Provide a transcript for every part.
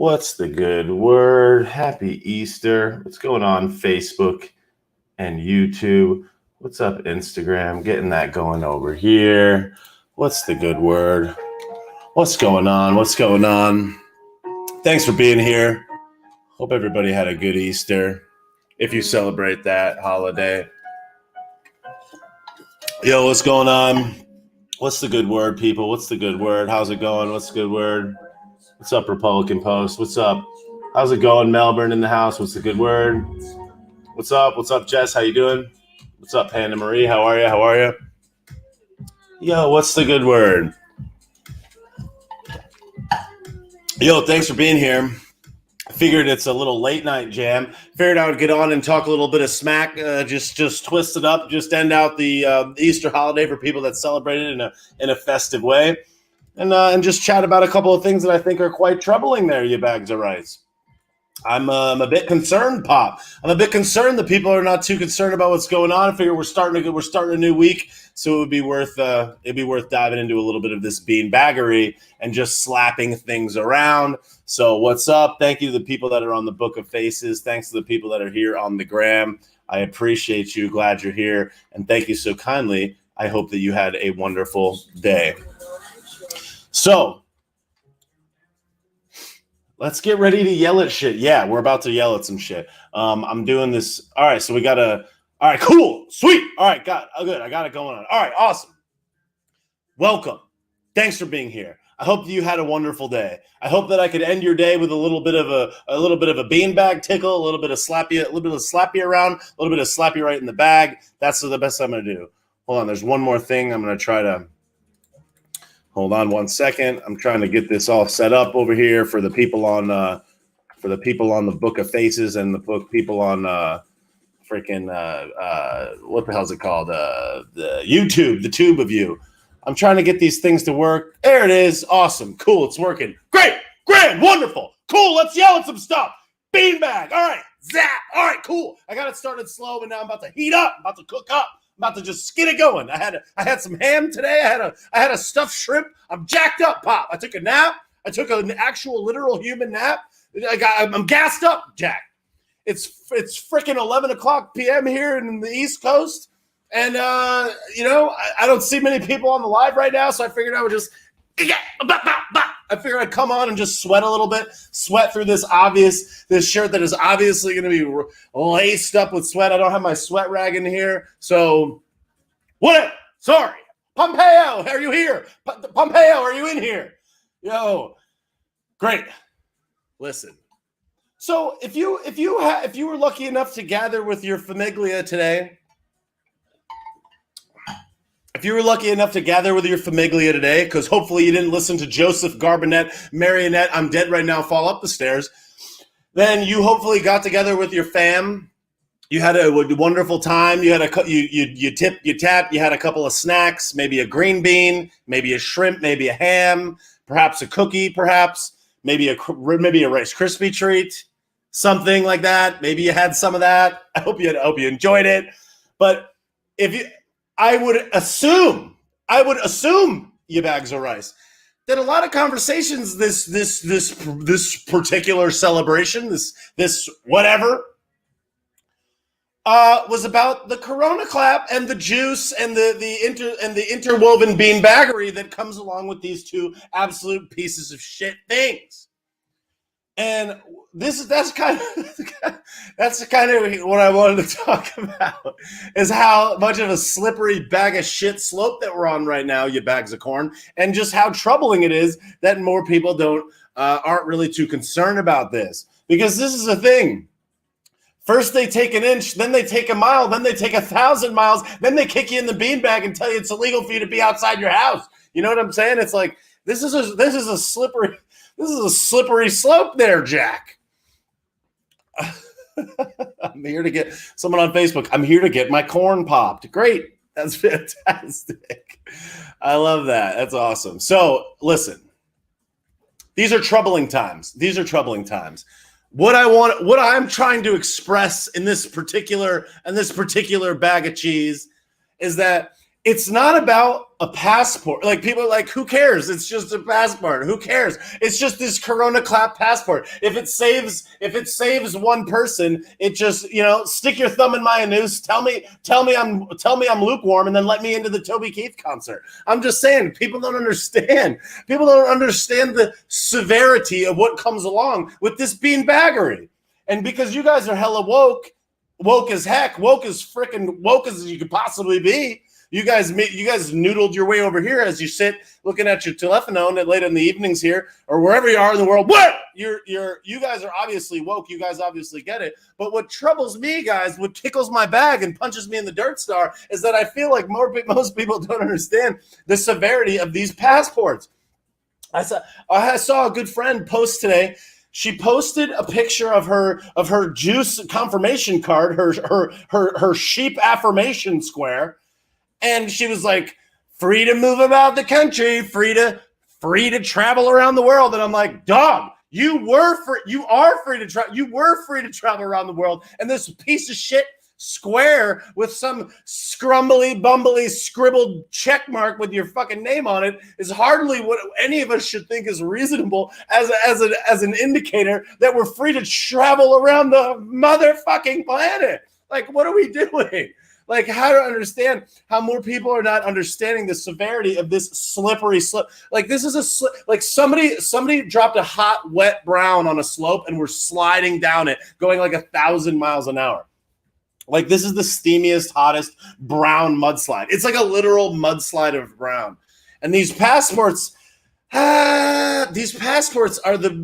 What's the good word? Happy Easter. What's going on Facebook and YouTube? What's up Instagram? Getting that going over here. What's the good word? What's going on? What's going on? Thanks for being here. Hope everybody had a good Easter. If you celebrate that holiday. Yo, what's going on? What's the good word, people? What's the good word? How's it going? What's the good word? What's up, Republican Post? What's up? How's it going, Melbourne in the house? What's the good word? What's up? What's up, Jess? How you doing? What's up, Panda Marie? How are you? How are you? Yo, what's the good word? Yo, thanks for being here. I figured it's a little late night jam. Figured I would get on and talk a little bit of smack, just twist it up, just end out the Easter holiday for people that celebrate it in a festive way. And just chat about a couple of things that I think are quite troubling there, you bags of rice. I'm a bit concerned, Pop. I'm a bit concerned that people are not too concerned about what's going on. I figure we're starting a new week, so it would be worth diving into a little bit of this beanbaggery and just slapping things around. So what's up? Thank you to the people that are on the Book of Faces. Thanks to the people that are here on the gram. I appreciate you. Glad you're here, and thank you so kindly. I hope that you had a wonderful day. So, let's get ready to yell at shit. Yeah, we're about to yell at some shit. I'm doing this. All right, so all right, cool, sweet. All right, good. I got it going on. All right, awesome. Welcome. Thanks for being here. I hope that you had a wonderful day. I hope that I could end your day with a little bit of a beanbag tickle, a little bit of slap you around, a little bit of slap you right in the bag. That's the best I'm going to do. Hold on, there's one more thing I'm going to try to. Hold on one second. I'm trying to get this all set up over here for the people on the Book of Faces and the people on what the hell's it called? The YouTube, the tube of you. I'm trying to get these things to work. There it is. Awesome. Cool. It's working. Great. Grand. Wonderful. Cool. Let's yell at some stuff. Beanbag. All right. Zap. All right. Cool. I got it started slow, but now I'm about to heat up. I'm about to cook up. About to just get it going. I had some ham today. I had a stuffed shrimp. I'm jacked up, Pop. I took a nap. I took an actual literal human nap. I'm gassed up, Jack. It's freaking 11 o'clock p.m. here in the East Coast, and I don't see many people on the live right now, so I figured I would just. I figured I'd come on and just sweat a little bit, sweat through this shirt that is obviously going to be laced up with sweat. I don't have my sweat rag in here. So, what? Sorry. Pompeo, are you here? Pompeo, are you in here? Yo, great. Listen. So, if you were lucky enough to gather with your famiglia today, because hopefully you didn't listen to Joseph Garbinet, Marionette, I'm Dead Right Now, Fall Up the Stairs, then you hopefully got together with your fam. You had a wonderful time. You had you tapped. You had a couple of snacks, maybe a green bean, maybe a shrimp, maybe a ham, perhaps a cookie, perhaps maybe a Rice Krispie treat, something like that. Maybe you had some of that. I hope you enjoyed it. But I would assume, you bags of rice, that a lot of conversations this particular celebration, this whatever, was about the Corona clap and the juice and the interwoven beanbaggery that comes along with these two absolute pieces of shit things. And that's kind of what I wanted to talk about, is how much of a slippery bag of shit slope that we're on right now, you bags of corn, and just how troubling it is that more people aren't really too concerned about this. Because this is a thing. First they take an inch, then they take a mile, then they take 1,000 miles, then they kick you in the beanbag and tell you it's illegal for you to be outside your house. You know what I'm saying? It's like this is a slippery slope there, Jack. I'm here to get someone on Facebook. I'm here to get my corn popped. Great. That's fantastic. I love that. That's awesome. So listen, these are troubling times. What I'm trying to express in this particular bag of cheese is that It's not about a passport. Like people are like, who cares? It's just a passport. Who cares? It's just this Corona clap passport. If it saves one person, it just, stick your thumb in my anus. Tell me I'm lukewarm, and then let me into the Toby Keith concert. I'm just saying, people don't understand. People don't understand the severity of what comes along with this beanbaggery. And because you guys are hella woke as heck, woke as you could possibly be. You guys noodled your way over here as you sit looking at your telephone at late in the evenings here or wherever you are in the world. What? You guys are obviously woke. You guys obviously get it. But what troubles me, guys, what tickles my bag and punches me in the dirt star is that I feel like most people don't understand the severity of these passports. I saw a good friend post today. She posted a picture of her juice confirmation card, her sheep affirmation square. And she was like, free to move about the country, free to travel around the world. And I'm like, dog, you were free to travel around the world. And this piece of shit square with some scrumbly, bumbly, scribbled check mark with your fucking name on it is hardly what any of us should think is reasonable as an indicator that we're free to travel around the motherfucking planet. Like, what are we doing? Like, how to understand how more people are not understanding the severity of this slippery slope. Like, this is like somebody dropped a hot, wet brown on a slope and we're sliding down it, going like 1,000 miles an hour. Like, this is the steamiest, hottest brown mudslide. It's like a literal mudslide of brown. And these passports are the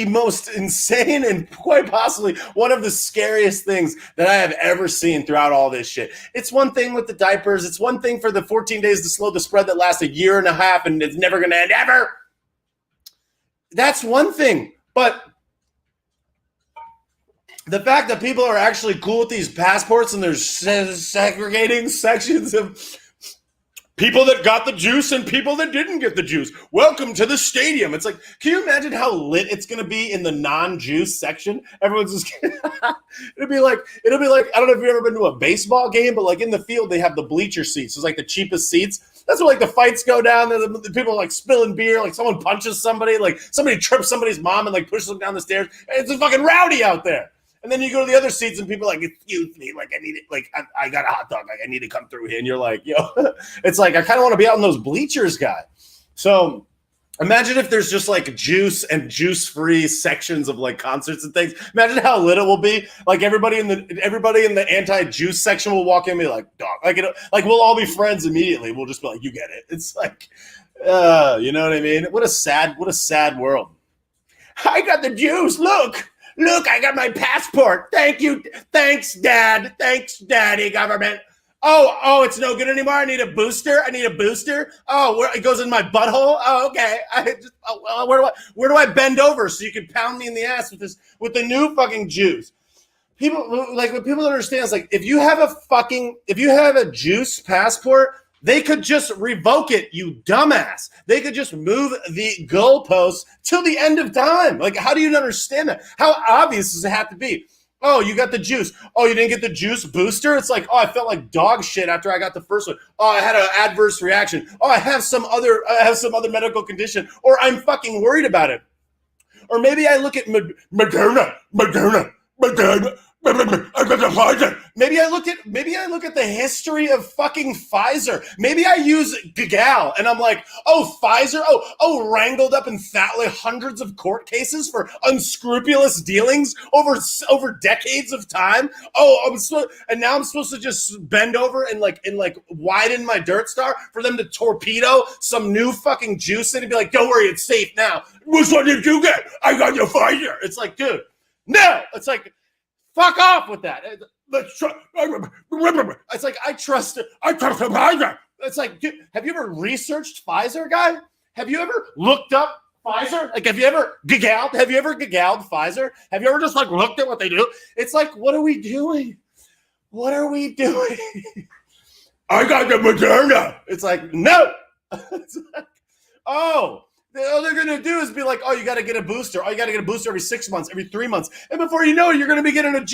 most insane and quite possibly one of the scariest things that I have ever seen throughout all this shit. It's one thing with the diapers. It's one thing for the 14 days to slow the spread that lasts a year and a half and it's never going to end ever. That's one thing. But the fact that people are actually cool with these passports and they're segregating sections of people that got the juice and people that didn't get the juice. Welcome to the stadium. It's like, can you imagine how lit it's going to be in the non-juice section? Everyone's just it'll be like, I don't know if you've ever been to a baseball game, but like in the field, they have the bleacher seats. It's like the cheapest seats. That's where like the fights go down. The people are like spilling beer. Like someone punches somebody, like somebody trips somebody's mom and like pushes them down the stairs. And it's fucking rowdy out there. And then you go to the other seats and people are like, excuse me, like I need it, like I got a hot dog, like I need to come through here. And you're like, it's like I kind of want to be out in those bleachers, guy. So imagine if there's just like juice and juice-free sections of like concerts and things. Imagine how lit it will be. Like everybody in the anti-juice section will walk in and be like, dog, like we'll all be friends immediately. We'll just be like, you get it. It's like, you know what I mean? What a sad world. I got the juice. Look, I got my passport. Thank you. Thanks, Dad. Thanks, Daddy, government. Oh, it's no good anymore. I need a booster. Oh, it goes in my butthole. Oh, okay. Where do I bend over so you can pound me in the ass with the new fucking juice? People like what people don't understand is like if you have a juice passport, they could just revoke it, you dumbass. They could just move the goalposts till the end of time. Like, how do you understand that? How obvious does it have to be? Oh, you got the juice. Oh, you didn't get the juice booster? It's like, oh, I felt like dog shit after I got the first one. Oh, I had an adverse reaction. Oh, I have some other medical condition, or I'm fucking worried about it. Or maybe I look at Moderna. Maybe I look at the history of fucking Pfizer. Maybe I use Gagal and I'm like, oh, Pfizer, wrangled up in hundreds of court cases for unscrupulous dealings over decades of time. And now I'm supposed to just bend over and widen my dirt star for them to torpedo some new fucking juice and be like, don't worry, it's safe now. Which one did you get? I got your Pfizer. It's like, dude, no. It's like, fuck off with that. It's like, I trust Pfizer. It's like, dude, have you ever researched Pfizer, guy? Have you ever looked up Pfizer? Like, have you ever giggled Pfizer? Have you ever just looked at what they do? It's like, what are we doing? I got the Moderna. It's like, no. It's like, oh, All they're going to do is be like, oh, you got to get a booster. Oh, you got to get a booster every 6 months, every 3 months. And before you know it, you're going to be getting a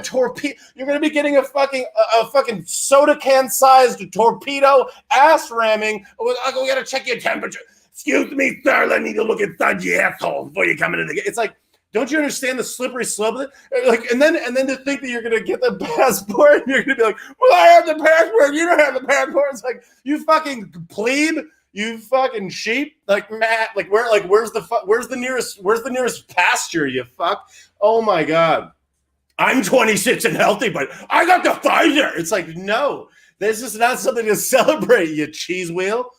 torpedo. You're going to be getting a fucking soda can sized torpedo ass ramming. We got to check your temperature. Excuse me, sir. I need to look inside your asshole before you come into the game. It's like, don't you understand the slippery slope of it? Like, and then to think that you're going to get the passport and you're going to be like, well, I have the passport. You don't have the passport. It's like, you fucking plebe. You fucking sheep, like Matt, where's the nearest pasture? You fuck. Oh my god, I'm 26 and healthy, but I got the Pfizer. It's like, no, this is not something to celebrate. You cheese wheel.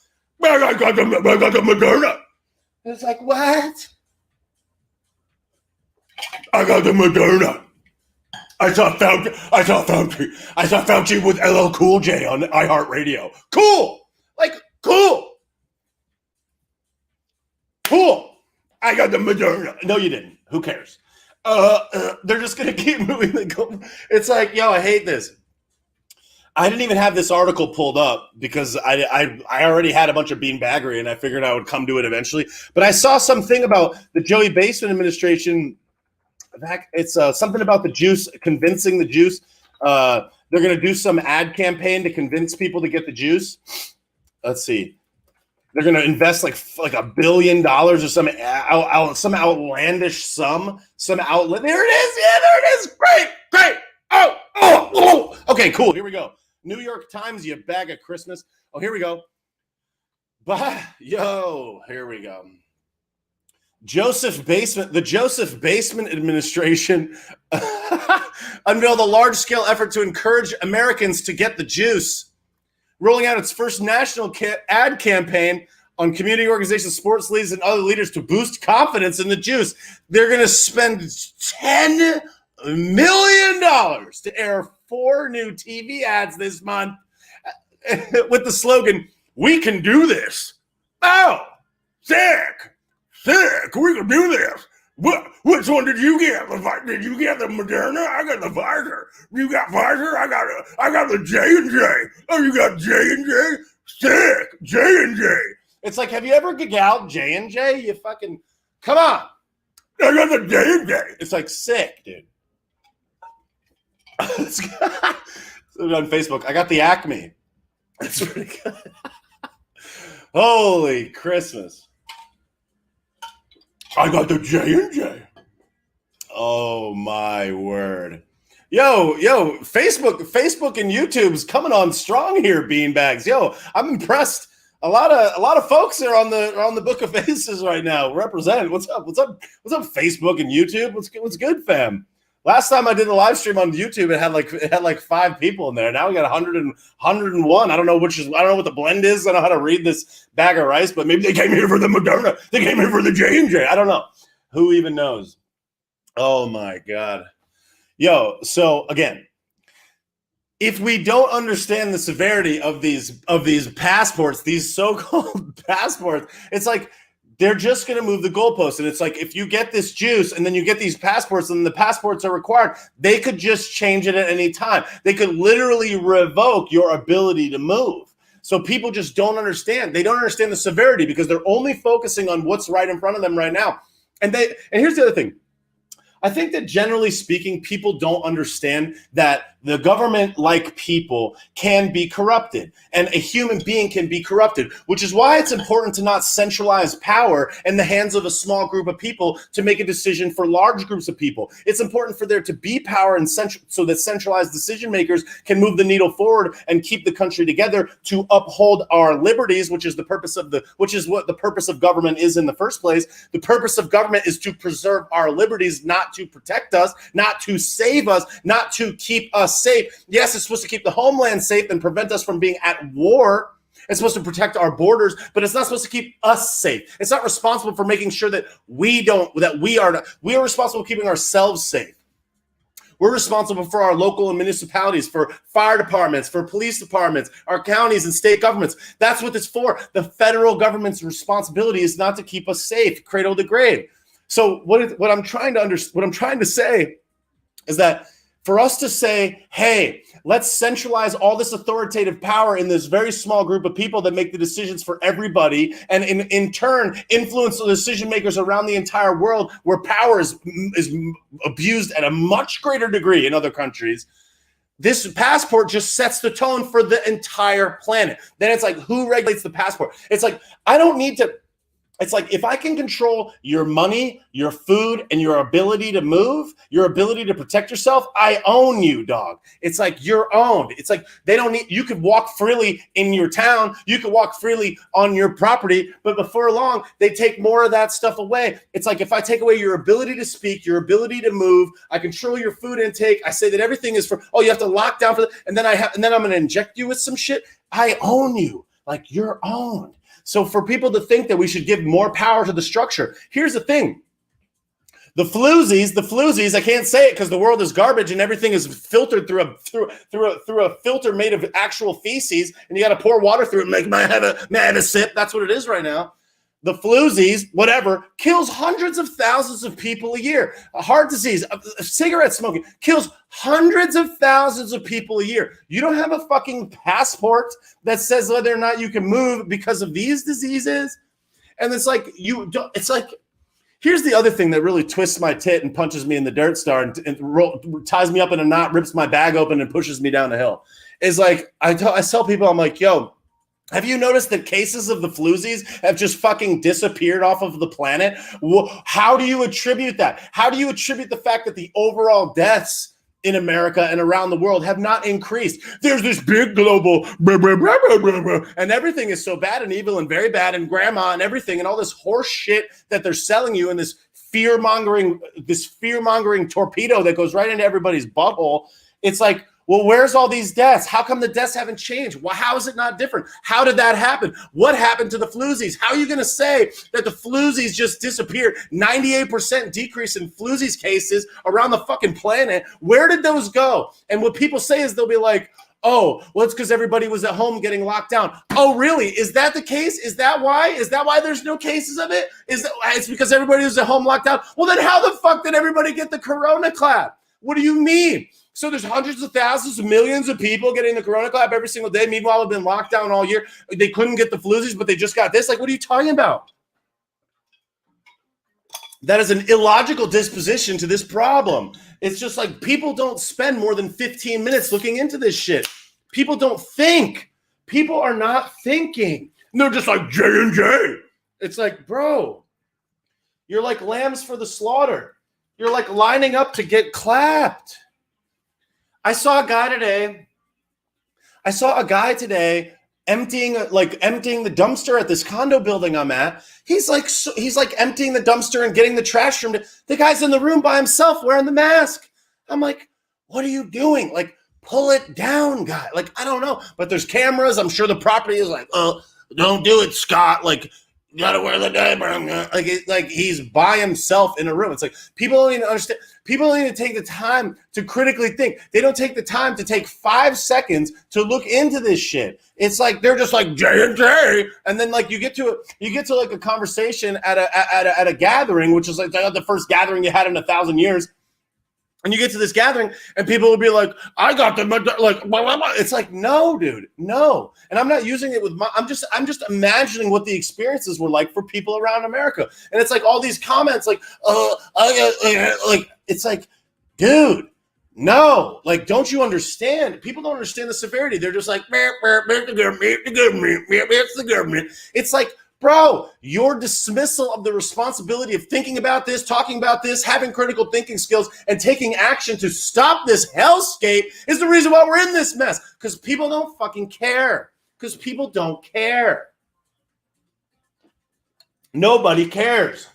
I got the Moderna. It's like, what? I got the Moderna. I saw Fauci with LL Cool J on iHeartRadio. Cool, like cool. Cool. I got the Moderna. No, you didn't. Who cares? They're just going to keep moving the goal. It's like, yo, I hate this. I didn't even have this article pulled up because I already had a bunch of beanbaggery and I figured I would come to it eventually. But I saw something about the Joey Baseman administration. It's something about the juice, convincing the juice. They're going to do some ad campaign to convince people to get the juice. Let's see. They're going to invest like $1 billion or some outlandish sum, some outlet. There it is. Yeah, there it is. Great. Oh. Okay, cool. Here we go. New York Times, you bag of Christmas. Oh, here we go. Here we go. The Joseph Baseman administration unveiled a large-scale effort to encourage Americans to get the juice, rolling out its first national ad campaign on community organizations, sports leagues, and other leaders to boost confidence in the juice. They're going to spend $10 million to air 4 new TV ads this month with the slogan, "We can do this." Oh, sick. We can do this. Which one did you get? Did you get the Moderna? I got the Pfizer. You got Pfizer? I got the J&J. Oh, you got J&J? Sick. J&J. It's like, have you ever gagged J&J? You fucking, come on. I got the J&J. It's like, sick, dude. On Facebook, I got the Acme. That's pretty good. Holy Christmas. I got the J&J. Oh my word. Yo, Facebook and YouTube's coming on strong here, beanbags. Yo, I'm impressed. A lot of folks are on the Book of Faces right now. Represented. What's up, Facebook and YouTube? What's good, fam? Last time I did a live stream on YouTube, it had like 5 people in there. Now we got 101. I don't know what the blend is. I don't know how to read this bag of rice, but maybe they came here for the Moderna. They came here for the J&J. I don't know. Who even knows? Oh my God. Yo, so again, if we don't understand the severity of these passports, these so-called passports, it's like they're just going to move the goalposts. And it's like, if you get this juice and then you get these passports and the passports are required, they could just change it at any time. They could literally revoke your ability to move. So people just don't understand. They don't understand the severity because they're only focusing on what's right in front of them right now. And here's the other thing. I think that generally speaking, people don't understand that the government, like people, can be corrupted, and a human being can be corrupted, which is why it's important to not centralize power in the hands of a small group of people to make a decision for large groups of people. It's important for there to be power and so that centralized decision makers can move the needle forward and keep the country together to uphold our liberties, which is what the purpose of government is in the first place. The purpose of government is to preserve our liberties, not to protect us, not to save us, not to keep us safe. Yes, it's supposed to keep the homeland safe and prevent us from being at war. It's supposed to protect our borders, but it's not supposed to keep us safe. It's not responsible for making sure that we are responsible for keeping ourselves safe. We're responsible for our local and municipalities, for fire departments, for police departments, our counties and state governments. That's what it's for. The federal government's responsibility is not to keep us safe, cradle to grave. So what I'm trying to say is that for us to say, hey, Let's centralize all this authoritative power in this very small group of people that make the decisions for everybody, and in turn influence the decision makers around the entire world, where power is abused at a much greater degree in other countries. This passport just sets the tone for the entire planet. Then it's like, who regulates the passport? It's like, I don't need to. It's like, if I can control your money, your food, and your ability to move, your ability to protect yourself, I own you, dog. It's like, you're owned. It's like, they don't need, you could walk freely in your town, you could walk freely on your property, but before long, they take more of that stuff away. It's like, if I take away your ability to speak, your ability to move, I control your food intake, I say that everything is for, oh, you have to lock down for that, and then I'm going to inject you with some shit. I own you. Like, you're owned. So for people to think that we should give more power to the structure, here's the thing. The floozies, I can't say it because the world is garbage and everything is filtered through a filter made of actual feces, and you got to pour water through it and make, may I have a sip? That's what it is right now. The floozies, whatever, kills hundreds of thousands of people a year. A heart disease, cigarette smoking kills hundreds of thousands of people a year. You don't have a fucking passport that says whether or not you can move because of these diseases. And it's like, here's the other thing that really twists my tit and punches me in the dirt star and ties me up in a knot, rips my bag open and pushes me down the hill. Is like, I tell people, I'm like, yo, have you noticed that cases of the floozies have just fucking disappeared off of the planet? How do you attribute that? How do you attribute the fact that the overall deaths in America and around the world have not increased? There's this big global and everything is so bad and evil and very bad, and grandma and everything and all this horse shit that they're selling you, and this fear-mongering torpedo that goes right into everybody's butthole. It's like, well, where's all these deaths? How come the deaths haven't changed? Well, how is it not different? How did that happen? What happened to the floozies? How are you going to say that the floozies just disappeared? 98% decrease in floozies cases around the fucking planet. Where did those go? And what people say is they'll be like, oh, well, it's because everybody was at home getting locked down. Oh, really? Is that the case? Is that why? Is that why there's no cases of it? It's because everybody was at home locked down? Well, then how the fuck did everybody get the corona clap? What do you mean? So there's hundreds of thousands of millions of people getting the corona clap every single day. Meanwhile, they've been locked down all year. They couldn't get the floozies, but they just got this. Like, what are you talking about? That is an illogical disposition to this problem. It's just like, people don't spend more than 15 minutes looking into this shit. People don't think. People are not thinking. And they're just like, J&J. It's like, bro, you're like lambs for the slaughter. You're like lining up to get clapped. I saw a guy today emptying the dumpster at this condo building I'm at. He's like emptying the dumpster and getting the trash room. The guy's in the room by himself wearing the mask. I'm like, what are you doing? Like, pull it down, guy. Like, I don't know. But there's cameras. I'm sure the property is like, oh, don't do it, Scott. Like, you gotta wear the diaper. Like he's by himself in a room. It's like, people don't even understand. People don't even take the time to critically think. They don't take the time to take 5 seconds to look into this shit. It's like, they're just like J&J, and then like you get to like a conversation at a gathering, which is like the first gathering you had in 1,000 years. And you get to this gathering, and people will be like, "I got them." Like, blah, blah, blah. It's like, no, dude, no. And I'm not using it with I'm just imagining what the experiences were like for people around America. And it's like all these comments, like, like it's like, dude, no, like, don't you understand? People don't understand the severity. They're just like, the government. It's like, bro, your dismissal of the responsibility of thinking about this, talking about this, having critical thinking skills, and taking action to stop this hellscape is the reason why we're in this mess. Because people don't fucking care. Because people don't care. Nobody cares.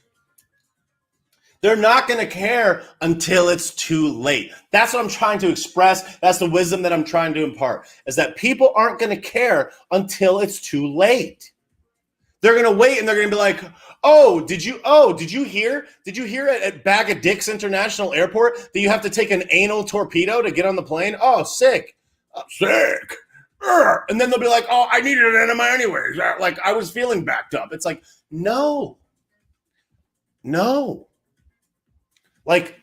They're not going to care until it's too late. That's what I'm trying to express. That's the wisdom that I'm trying to impart, is that people aren't going to care until it's too late. They're going to wait, and they're going to be like, did you hear at Bag of Dicks International Airport that you have to take an anal torpedo to get on the plane? Oh, sick. Sick. And then they'll be like, oh, I needed an enema anyways. Like, I was feeling backed up. It's like, no. Like,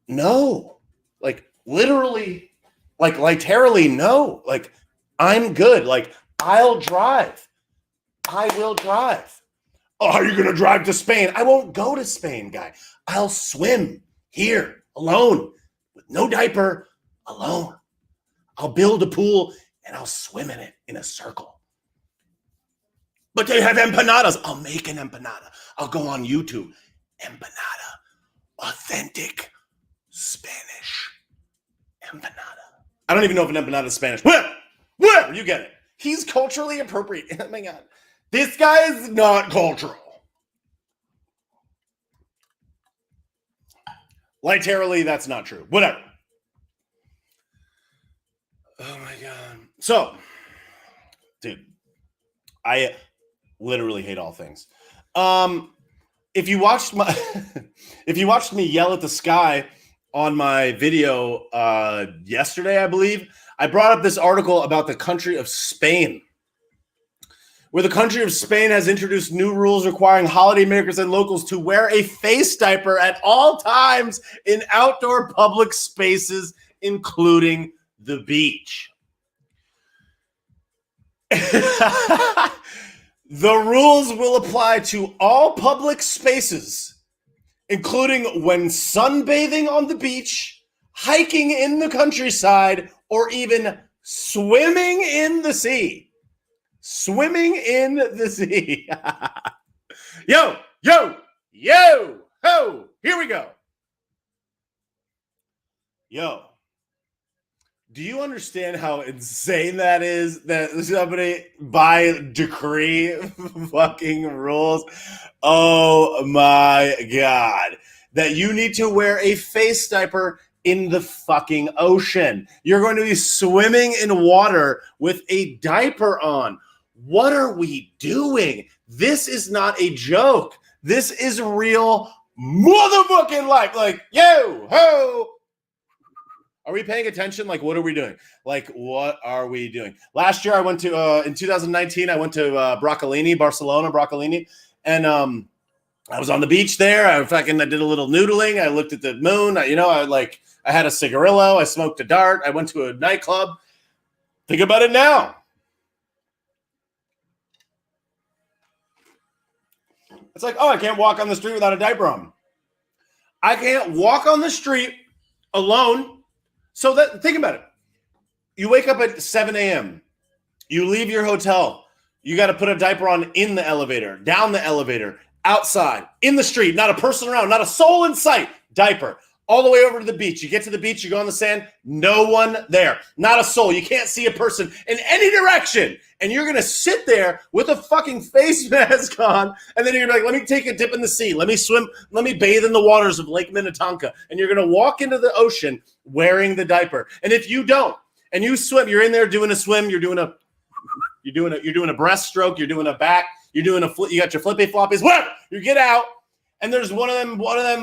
no. Like, literally, Like, literally, no. Like, I'm good. Like, I'll drive. I will drive. Oh, are you going to drive to Spain? I won't go to Spain, guy. I'll swim here alone with no diaper, alone. I'll build a pool and I'll swim in it in a circle. But they have empanadas. I'll make an empanada. I'll go on YouTube. Empanada. Authentic Spanish empanada. I don't even know if an empanada is Spanish. Whatever, you get it. He's culturally appropriate. Oh my God. This guy is not cultural. Literally, that's not true. Whatever. Oh my God. So, dude, I literally hate all things. If you watched me yell at the sky on my video yesterday, I believe, I brought up this article about the country of Spain, where the country of Spain has introduced new rules requiring holidaymakers and locals to wear a face diaper at all times in outdoor public spaces, including the beach. The rules will apply to all public spaces, including when sunbathing on the beach, hiking in the countryside, or even swimming in the sea. Swimming in the sea. Yo, ho, here we go. Yo, do you understand how insane that is? That somebody by decree fucking rules? Oh my God. That you need to wear a face diaper in the fucking ocean. You're going to be swimming in water with a diaper on. What are we doing? This is not a joke. This is real motherfucking life. Like, yo, ho. Are we paying attention? Like, what are we doing? Like, what are we doing? Last year, I went to, in 2019, I went to Barcelona, and I was on the beach there. I did a little noodling. I looked at the moon. I had a cigarillo. I smoked a dart. I went to a nightclub. Think about it now. It's like, oh, I can't walk on the street without a diaper on. I can't walk on the street alone. So think about it. You wake up at 7 a.m. You leave your hotel. You got to put a diaper on in the elevator, down the elevator, outside, in the street, not a person around, not a soul in sight, diaper. All the way over to the beach. You get to the beach, you go on the sand, no one there. Not a soul. You can't see a person in any direction. And you're going to sit there with a fucking face mask on, and then you're going to be like, let me take a dip in the sea. Let me swim. Let me bathe in the waters of Lake Minnetonka. And you're going to walk into the ocean wearing the diaper. And if you don't, and you swim, you're in there doing a swim, you're doing a breaststroke, you're doing a back, you got your flippy floppies, whatever. You get out. And there's one of them policia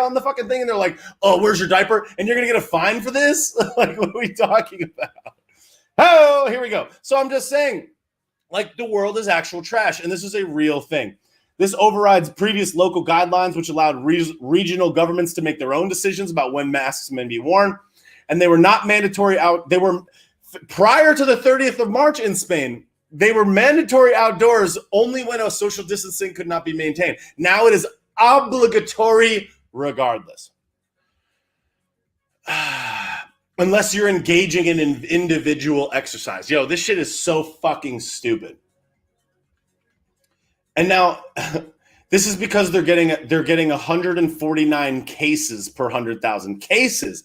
on the fucking thing, and they're like, "Oh, where's your diaper?" And you're gonna get a fine for this? Like, what are we talking about? Oh, here we go. So I'm just saying, like, the world is actual trash, and this is a real thing. This overrides previous local guidelines, which allowed regional governments to make their own decisions about when masks may be worn, and they were not mandatory They were prior to the 30th of March in Spain. They were mandatory outdoors only when a social distancing could not be maintained. Now it is obligatory regardless. Unless you're engaging in an individual exercise. Yo, this shit is so fucking stupid. And now this is because they're getting 149 cases per 100,000 cases.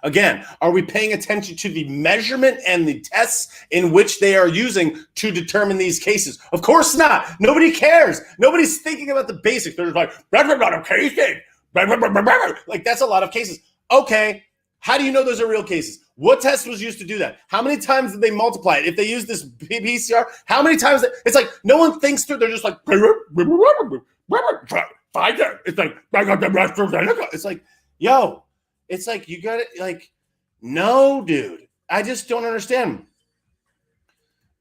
Again, are we paying attention to the measurement and the tests in which they are using to determine these cases? Of course not. Nobody cares. Nobody's thinking about the basics. They're just like, cases. Like, that's a lot of cases. Okay, how do you know those are real cases? What test was used to do that? How many times did they multiply it? If they use this PCR, how many times? It's like no one thinks through. They're just like, it's like, yo. It's like, you got it. Like, no, dude. I just don't understand.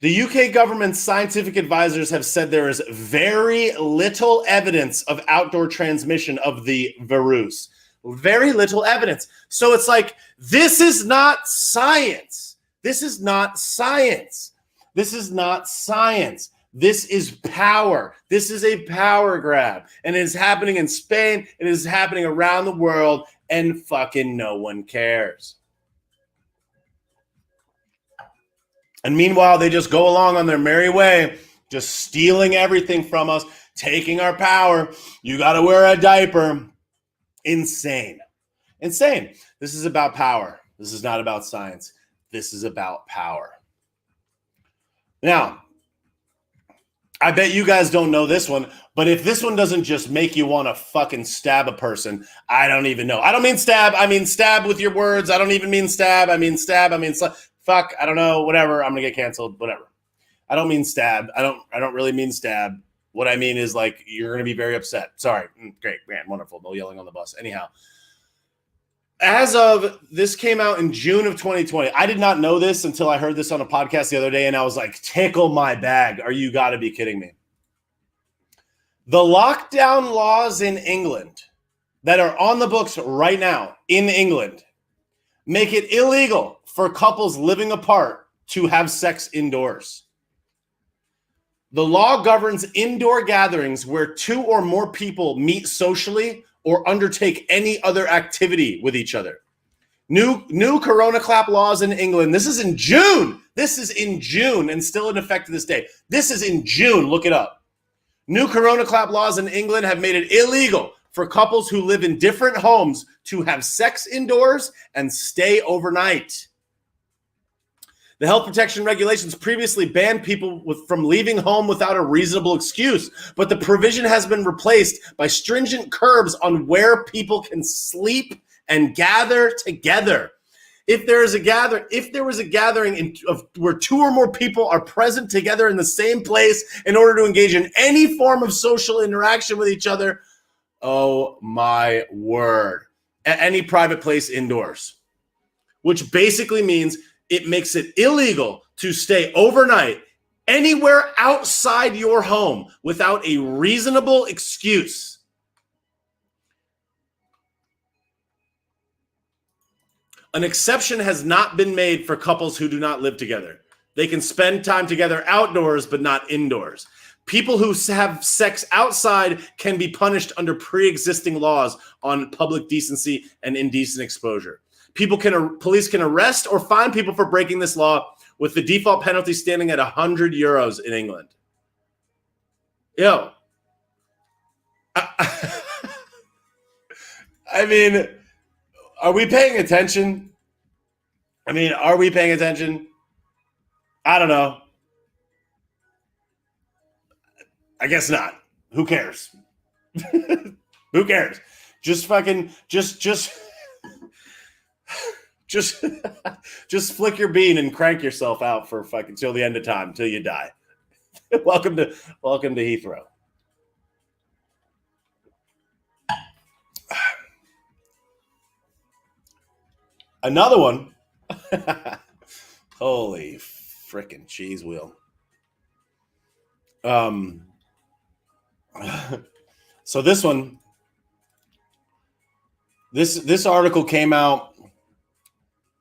The UK government's scientific advisors have said there is very little evidence of outdoor transmission of the virus. Very little evidence. So it's like, this is not science. This is not science. This is not science. This is power. This is a power grab. And it is happening in Spain. It is happening around the world. And fucking no one cares. And meanwhile, they just go along on their merry way, just stealing everything from us, taking our power. You got to wear a diaper. Insane. Insane. This is about power. This is not about science. This is about power. Now, I bet you guys don't know this one, but if this one doesn't just make you want to fucking stab a person, I don't even know. I don't mean stab. I mean stab with your words. I don't even mean stab. I mean stab. I mean fuck. I don't know. Whatever. I'm gonna get canceled. Whatever. I don't mean stab. I don't really mean stab. What I mean is, like, you're gonna be very upset. Sorry. Great. Grand. Wonderful. No yelling on the bus. Anyhow. As of this came out in June of 2020. I did not know this until I heard this on a podcast the other day, and I was like, tickle my bag. Are you got to be kidding me? The lockdown laws in England that are on the books right now in England make it illegal for couples living apart to have sex indoors. The law governs indoor gatherings where 2 or more people meet socially or undertake any other activity with each other. New Corona clap laws in England. This is in June. This is in June and still in effect to this day. This is in June. Look it up. New Corona clap laws in England have made it illegal for couples who live in different homes to have sex indoors and stay overnight. The health protection regulations previously banned people from leaving home without a reasonable excuse, but the provision has been replaced by stringent curbs on where people can sleep and gather together. If there was a gathering where 2 or more people are present together in the same place in order to engage in any form of social interaction with each other, oh my word, at any private place indoors, which basically means it makes it illegal to stay overnight anywhere outside your home without a reasonable excuse. An exception has not been made for couples who do not live together. They can spend time together outdoors, but not indoors. People who have sex outside can be punished under pre-existing laws on public decency and indecent exposure. Police can arrest or fine people for breaking this law, with the default penalty standing at €100 in England. Yo. I mean, are we paying attention? Are we paying attention? I don't know. I guess not. Who cares? Who cares? Just flick your bean and crank yourself out for fucking till the end of time, till you die. Welcome to Heathrow. Another one. Holy frickin' cheese wheel. So this one, this article came out.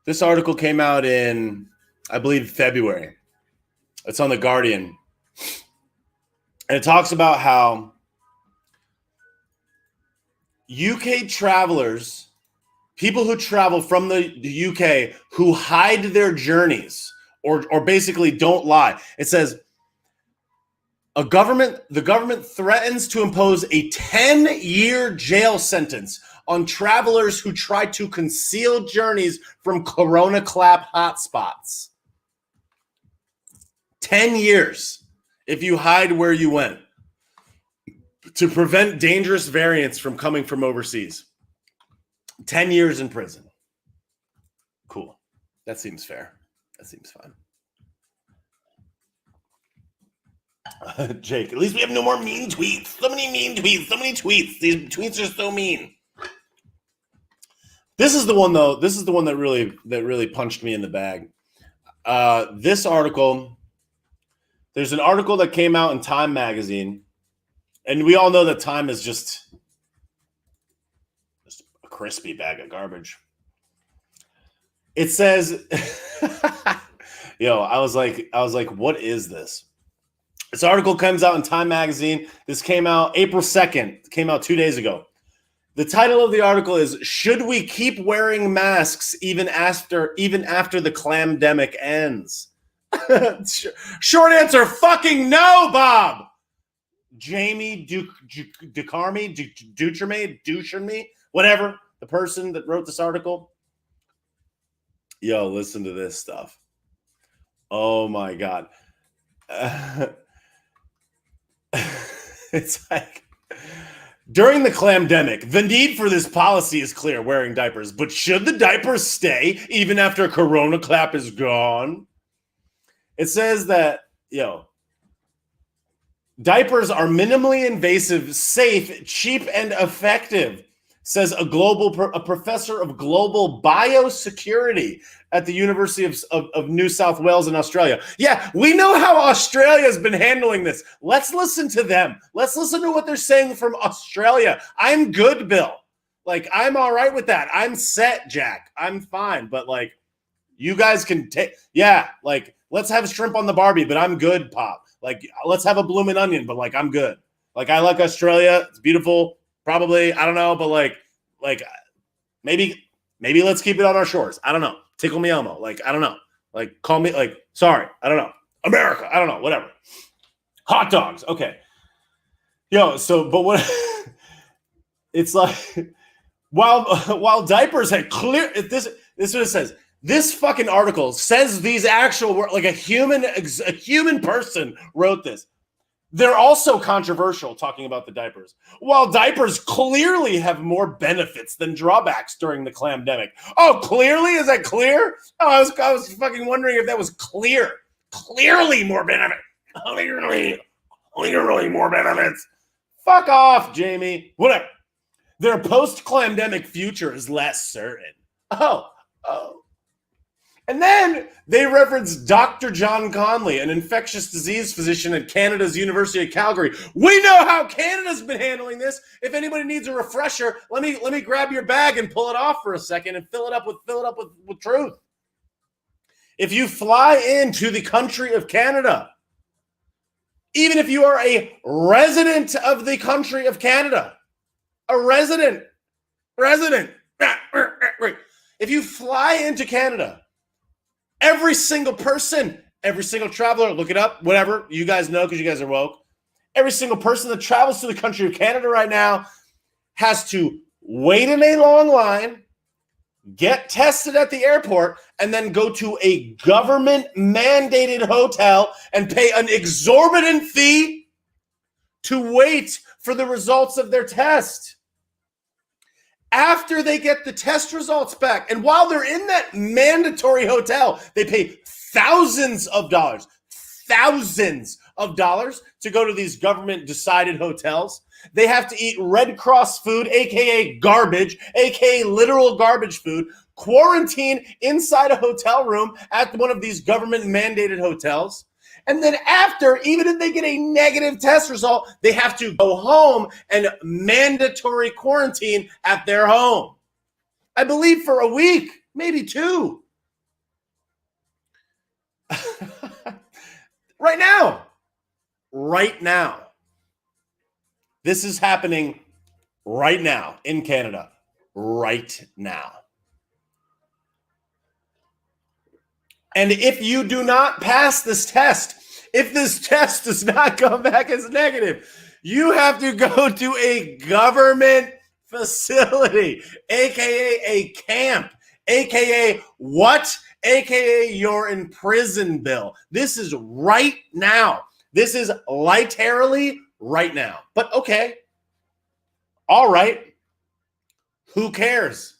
This article came out in, I believe, February. It's on The Guardian. And it talks about how UK travelers, people who travel from the UK who hide their journeys or basically don't lie. It says, the government threatens to impose a 10-year jail sentence on travelers who try to conceal journeys from Corona clap hotspots. 10 years if you hide where you went to prevent dangerous variants from coming from overseas. 10 years in prison. Cool. That seems fair. That seems fine. Jake, at least we have no more mean tweets. So many mean tweets. So many tweets. These tweets are so mean. This is the one, though. This is the one that really punched me in the bag. This article, there's an article that came out in Time magazine, and we all know that Time is just a crispy bag of garbage. It says, I was like, what is this? This article comes out in Time Magazine. This came out April 2nd. It came out 2 days ago. The title of the article is, Should We Keep Wearing Masks Even After the Clamdemic Ends? Short answer, fucking no, Bob. Jamie Ducherme, whatever, the person that wrote this article. Yo, listen to this stuff. Oh my God. It's like, during the clamdemic, the need for this policy is clear, wearing diapers. But should the diapers stay even after Corona clap is gone? It says that, diapers are minimally invasive, safe, cheap, and effective, says a professor of global biosecurity at the University of New South Wales in Australia. Yeah, we know how Australia's been handling this. Let's listen to them. Let's listen to what they're saying from Australia. I'm good, Bill. Like, I'm all right with that. I'm set, Jack. I'm fine. But, like, you guys can take, let's have shrimp on the Barbie, but I'm good, Pop. Like, let's have a bloomin' onion, but, like, I'm good. Like, I like Australia. It's beautiful. Probably, I don't know, but like maybe let's keep it on our shores. I don't know. Tickle me Elmo. Like, I don't know. Like, call me, like, sorry. I don't know. America. I don't know. Whatever. Hot dogs. Okay. But what it's like, while diapers had clear, this is what it says. This fucking article says these actual words, like a human person wrote this. They're also controversial, talking about the diapers. While diapers clearly have more benefits than drawbacks during the clamdemic. Oh, clearly? Is that clear? Oh, I was fucking wondering if that was clear. Clearly more benefits. Clearly more benefits. Fuck off, Jamie. Whatever. Their post-clamdemic future is less certain. Oh. And then they reference Dr. John Conley, an infectious disease physician at Canada's University of Calgary. We know how Canada's been handling this. If anybody needs a refresher, let me grab your bag and pull it off for a second and fill it up with truth. If you fly into the country of Canada, even if you are a resident of the country of Canada, a resident, if you fly into Canada, every single person, every single traveler, look it up, whatever, you guys know because you guys are woke. Every single person that travels to the country of Canada right now has to wait in a long line, get tested at the airport, and then go to a government-mandated hotel and pay an exorbitant fee to wait for the results of their test. After they get the test results back, and while they're in that mandatory hotel, they pay thousands of dollars to go to these government-decided hotels. They have to eat Red Cross food, a.k.a. garbage, a.k.a. literal garbage food, quarantine inside a hotel room at one of these government-mandated hotels. And then after, even if they get a negative test result, they have to go home and mandatory quarantine at their home. I believe for a week, maybe 2. Right now. This is happening right now in Canada, right now. And if you do not pass this test, if this test does not come back as negative, you have to go to a government facility, a.k.a. a camp, a.k.a. what? A.k.a. you're in prison, Bill. This is right now. This is literally right now. But okay. All right. Who cares?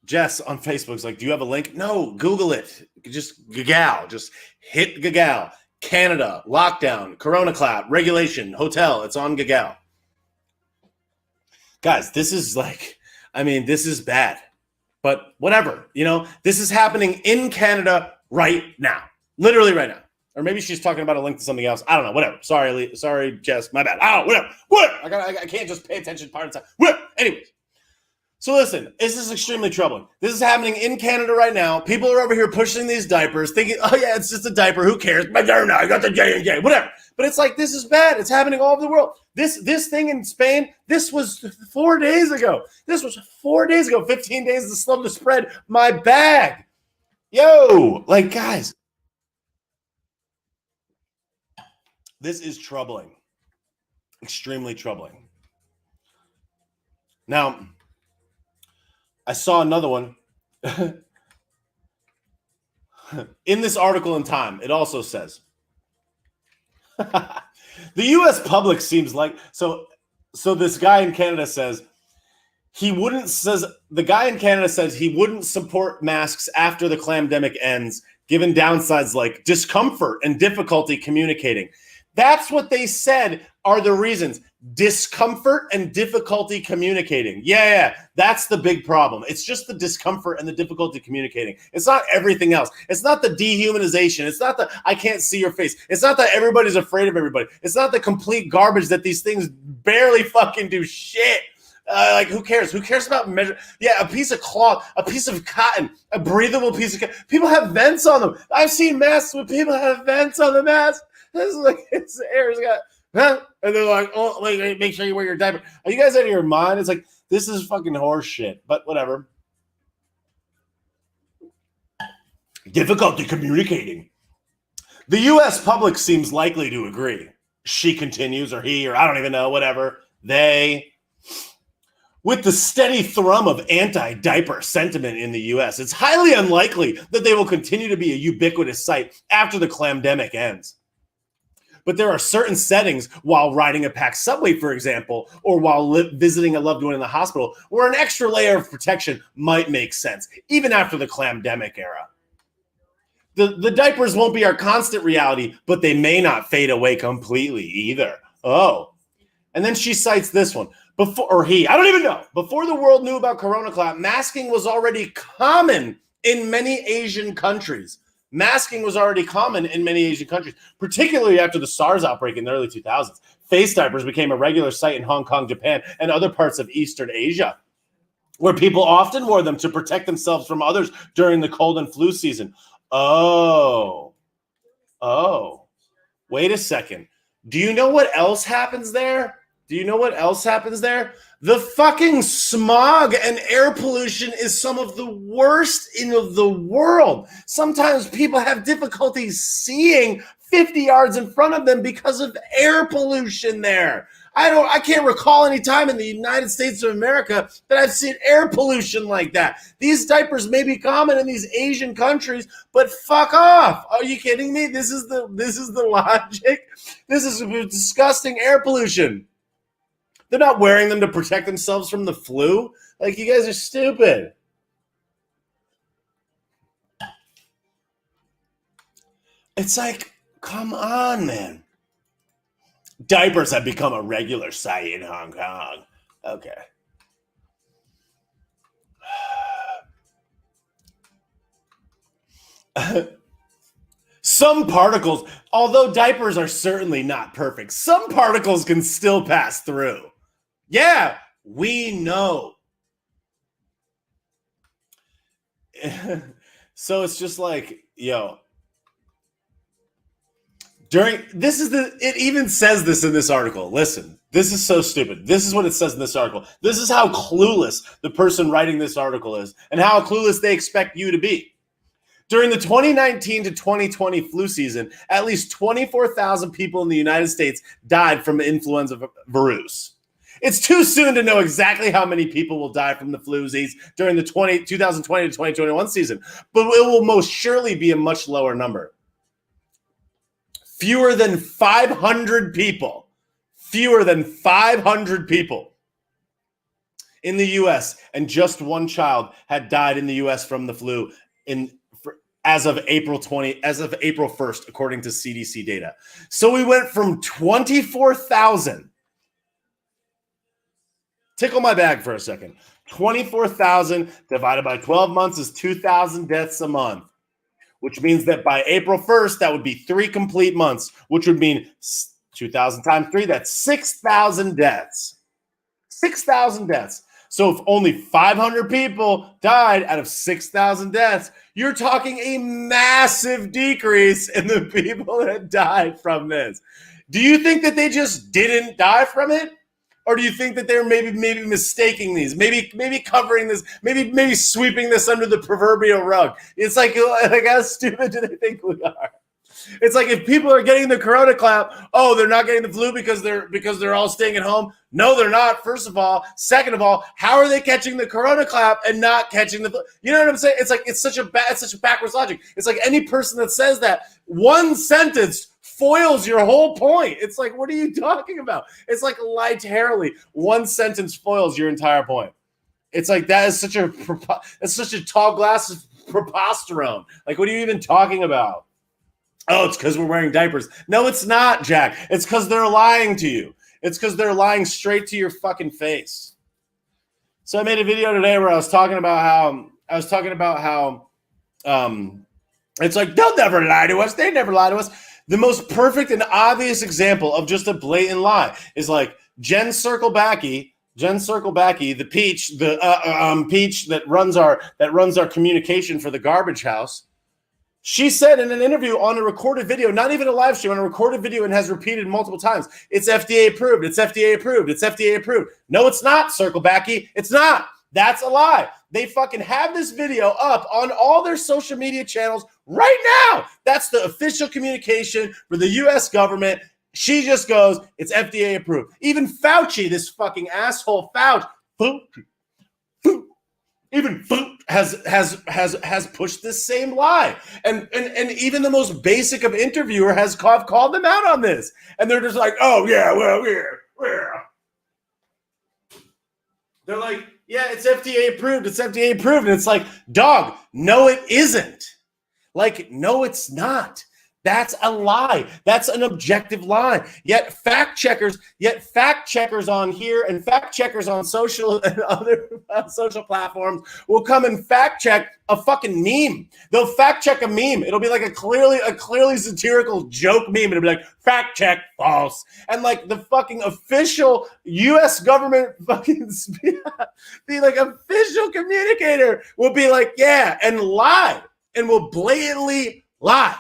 Jess on Facebook's like, do you have a link? No, Google it. Just Gagal. Just hit Gagal. Canada, lockdown, Corona clap, regulation, hotel. It's on Gagal. Guys, this is this is bad. But whatever, this is happening in Canada right now. Literally right now. Or maybe she's talking about a link to something else. I don't know. Whatever. Sorry, Jess. My bad. Oh, whatever. I can't just pay attention part of the time. Whatever. Anyways. So listen, this is extremely troubling. This is happening in Canada right now. People are over here pushing these diapers, thinking, oh yeah, it's just a diaper. Who cares? Moderna, I got the J&J, whatever. But it's like, this is bad. It's happening all over the world. This thing in Spain, this was 4 days ago. 15 days to slow the spread. My bag. Yo, like, guys, this is troubling. Extremely troubling. Now, I saw another one. In this article in Time, it also says, the U.S. public seems like, so this guy in Canada says, the guy in Canada says he wouldn't support masks after the clamdemic ends, given downsides like discomfort and difficulty communicating. That's what they said are the reasons. Discomfort and difficulty communicating. Yeah, that's the big problem. It's just the discomfort and the difficulty communicating. It's not everything else. It's not the dehumanization. It's not the I can't see your face. It's not that everybody's afraid of everybody. It's not the complete garbage that these things barely fucking do shit. Like, who cares? Who cares about measure? Yeah, a piece of cloth, a piece of cotton, a breathable piece of cotton. People have vents on them. I've seen masks where people have vents on the mask. This is like, it's air's got, huh? And they're like, oh, wait, make sure you wear your diaper. Are you guys out of your mind? It's like, this is fucking horse shit, but whatever. Difficulty communicating. The U.S. public seems likely to agree. She continues, or he, or I don't even know, whatever. They. With the steady thrum of anti-diaper sentiment in the U.S., it's highly unlikely that they will continue to be a ubiquitous sight after the clamdemic ends. But there are certain settings, while riding a packed subway, for example, or while visiting a loved one in the hospital, where an extra layer of protection might make sense, even after the clamdemic era. The diapers won't be our constant reality, but they may not fade away completely either. Oh. And then she cites this one. I don't even know. Before the world knew about Corona, masking was already common in many Asian countries. Particularly after the SARS outbreak in the early 2000s. Face diapers became a regular sight in Hong Kong, Japan, and other parts of Eastern Asia, where people often wore them to protect themselves from others during the cold and flu season. Oh, wait a second. Do you know what else happens there? The fucking smog and air pollution is some of the worst in the world. Sometimes people have difficulty seeing 50 yards in front of them because of air pollution there. I can't recall any time in the United States of America that I've seen air pollution like that. These diapers may be common in these Asian countries, but fuck off. Are you kidding me? This is the logic. This is disgusting air pollution. They're not wearing them to protect themselves from the flu. Like, you guys are stupid. It's like, come on, man. Diapers have become a regular sight in Hong Kong. Okay. Some particles, although diapers are certainly not perfect, some particles can still pass through. Yeah, we know. So it's just like, yo, it even says this in this article. Listen, this is so stupid. This is what it says in this article. This is how clueless the person writing this article is and how clueless they expect you to be. During the 2019 to 2020 flu season, at least 24,000 people in the United States died from influenza virus. It's too soon to know exactly how many people will die from the flu disease during the 2020 to 2021 season, but it will most surely be a much lower number. Fewer than 500 people in the U.S. and just one child had died in the U.S. from the flu as of April 1st, according to CDC data. So we went from 24,000. Tickle my bag for a second. 24,000 divided by 12 months is 2,000 deaths a month. which means that by April 1st, that would be 3 complete months, which would mean 2,000 times 3, that's 6,000 deaths. 6,000 deaths. So if only 500 people died out of 6,000 deaths, you're talking a massive decrease in the people that died from this. Do you think that they just didn't die from it? Or do you think that they're maybe mistaking these, maybe covering this, maybe sweeping this under the proverbial rug? It's like how stupid do they think we are? It's like if people are getting the corona clap, oh, they're not getting the flu because they're all staying at home. No, they're not. First of all, second of all, how are they catching the corona clap and not catching the flu? You know what I'm saying? It's like it's such a backwards logic. It's like any person that says that one sentence foils your whole point. It's like, what are you talking about? It's like literally one sentence foils your entire point. It's like that's such a tall glass of preposterone. Like, what are you even talking about? Oh, it's because we're wearing diapers. No, it's not, Jack. It's because they're lying to you. It's because they're lying straight to your fucking face. So I made a video today where I was talking about how it's like they'll never lie to us. They never lie to us. The most perfect and obvious example of just a blatant lie is like Jen Circlebacky, the peach, peach that runs our communication for the garbage house. She said in an interview on a recorded video, not even a live stream, on a recorded video, and has repeated multiple times, it's FDA approved, it's FDA approved, it's FDA approved. No, it's not, Circlebacky. It's not. That's a lie. They fucking have this video up on all their social media channels right now. That's the official communication for the U.S. government. She just goes, it's FDA approved. Even Fauci, this fucking asshole Fauci, has pushed this same lie, and even the most basic of interviewer has called them out on this, and they're just like, oh yeah, well they're like, yeah, it's FDA approved, and it's like, dog, no, it isn't. Like, no, it's not. That's a lie. That's an objective lie. Yet fact checkers on here and fact checkers on social and other social platforms will come and fact check a fucking meme. They'll fact check a meme. It'll be like a clearly satirical joke meme. It'll be like, fact check false. And like the fucking official U.S. government fucking the like official communicator will be like, yeah, and lie, and will blatantly lie.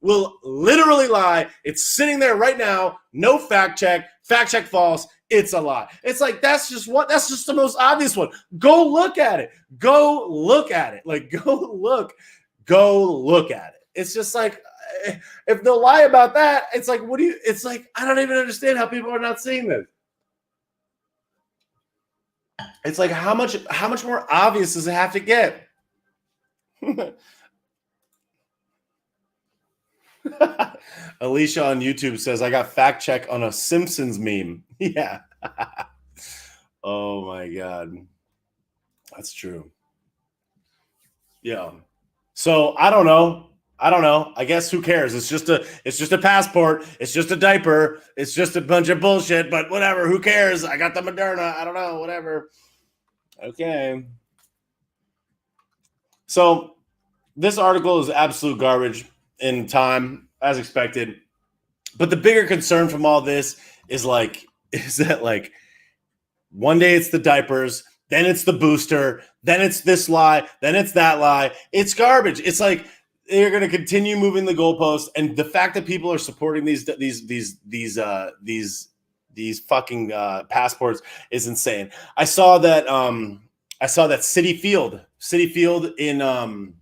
Will literally lie. It's sitting there right now. No fact check false. It's a lie. It's like, that's just the most obvious one. Go look at it. Like, go look at it. It's just like, if they'll lie about that, it's like, it's like, I don't even understand how people are not seeing this. It's like, how much more obvious does it have to get? Alicia on YouTube says, I got fact check on a Simpsons meme. Yeah. Oh my God. That's true. Yeah. So I don't know. I guess who cares? It's just a passport. It's just a diaper. It's just a bunch of bullshit, but whatever. Who cares? I got the Moderna. I don't know. Whatever. Okay. So this article is absolute garbage in time, as expected. But the bigger concern from all this is that one day it's the diapers, then it's the booster, then it's this lie, then it's that lie. It's garbage. It's like they're going to continue moving the goalposts, and the fact that people are supporting these fucking passports is insane. I saw that Citi Field in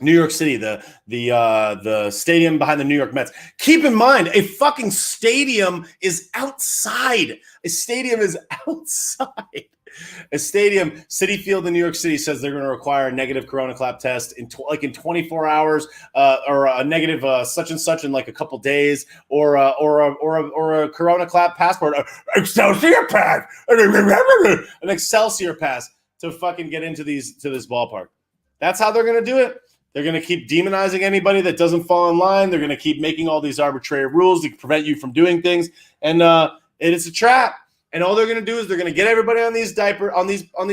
New York City, the stadium behind the New York Mets. Keep in mind, a fucking stadium is outside. A stadium, Citi Field in New York City says they're going to require a negative corona clap test in 24 hours, or a negative such and such in like a couple days, or a corona clap passport, an Excelsior pass to fucking get into this ballpark. That's how they're going to do it. They're going to keep demonizing anybody that doesn't fall in line. They're going to keep making all these arbitrary rules to prevent you from doing things. And it's a trap. And all they're going to do is they're going to get everybody on these